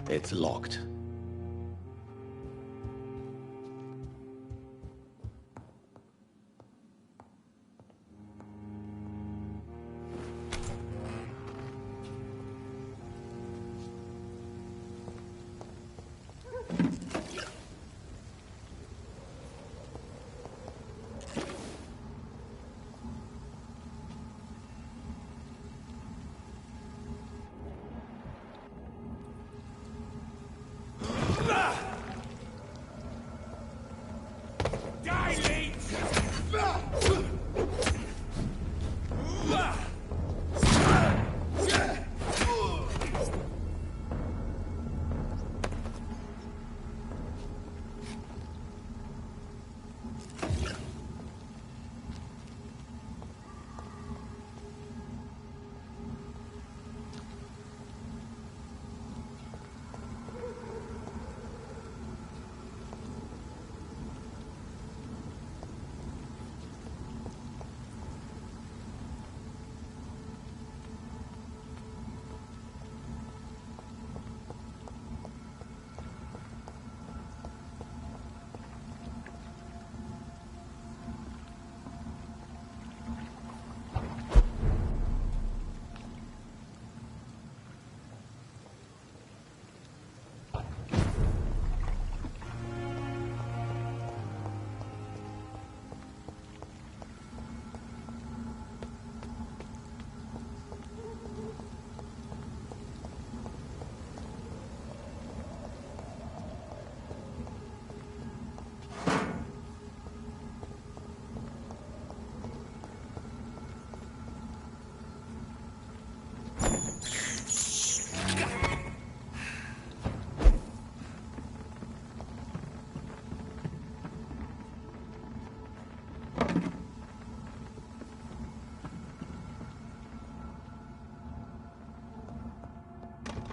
It's locked.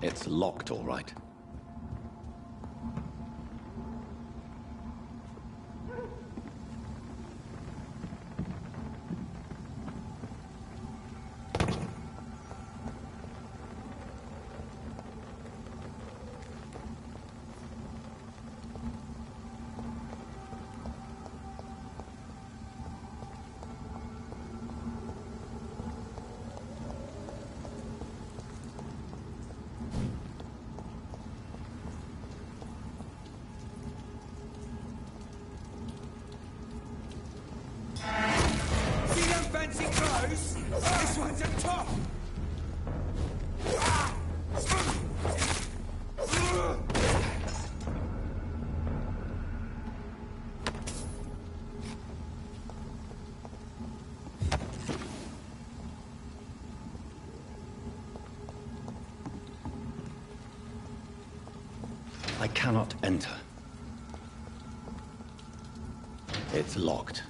It's locked, all right. Fancy clothes? This one's a top! I cannot enter. It's locked.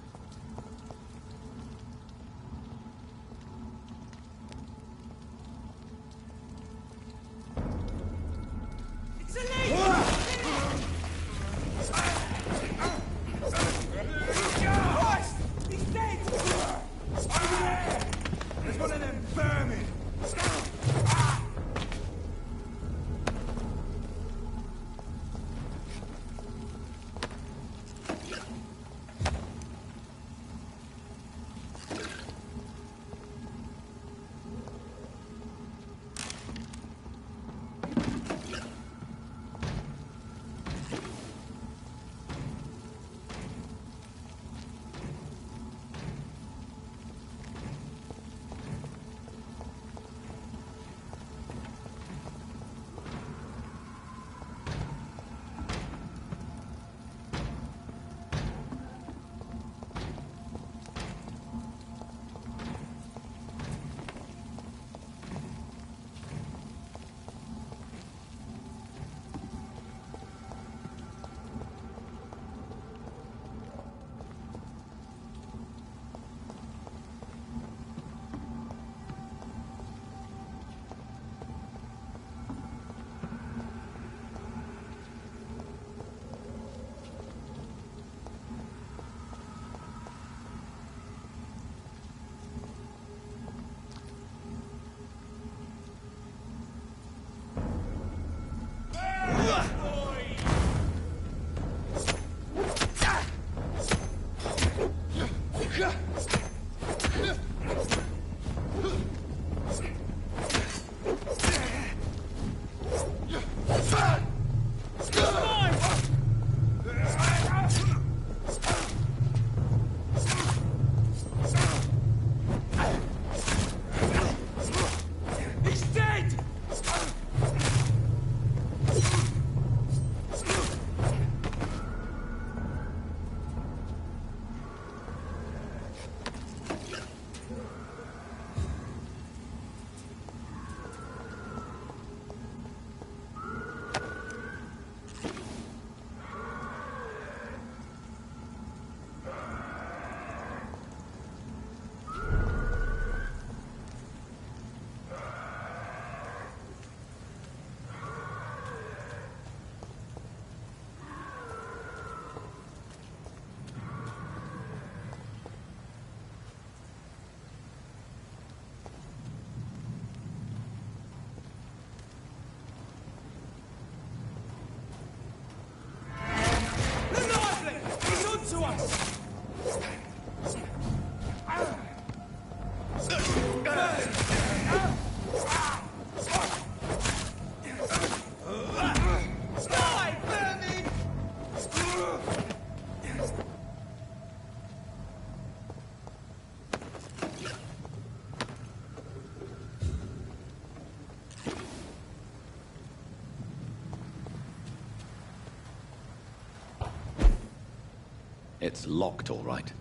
It's locked, all right.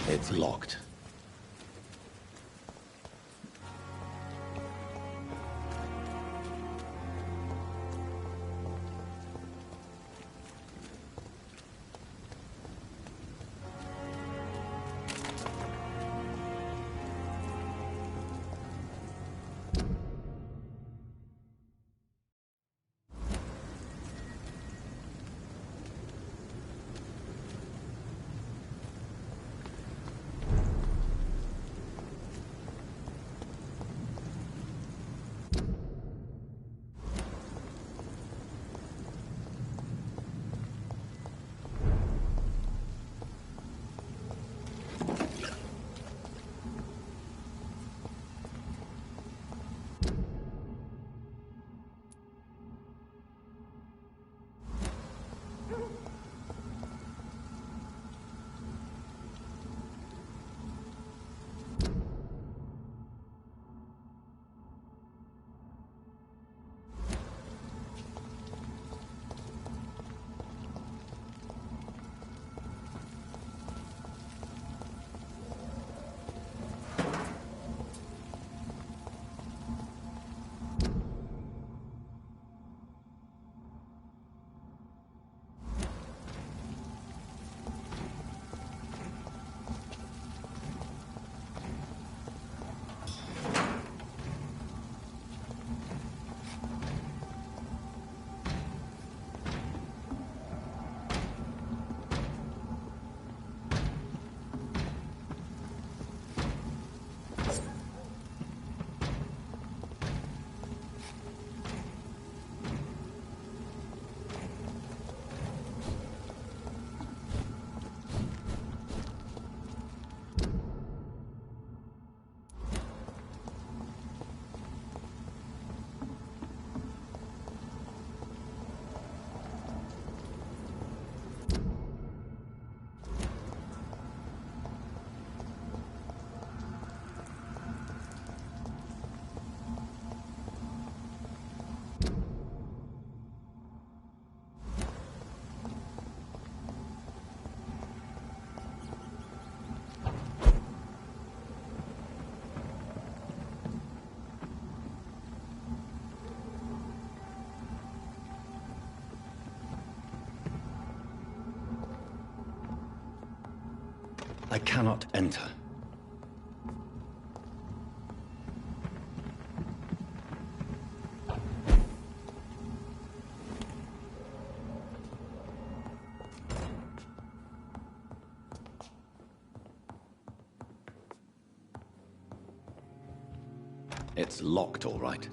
It's locked. I cannot enter. It's locked, all right.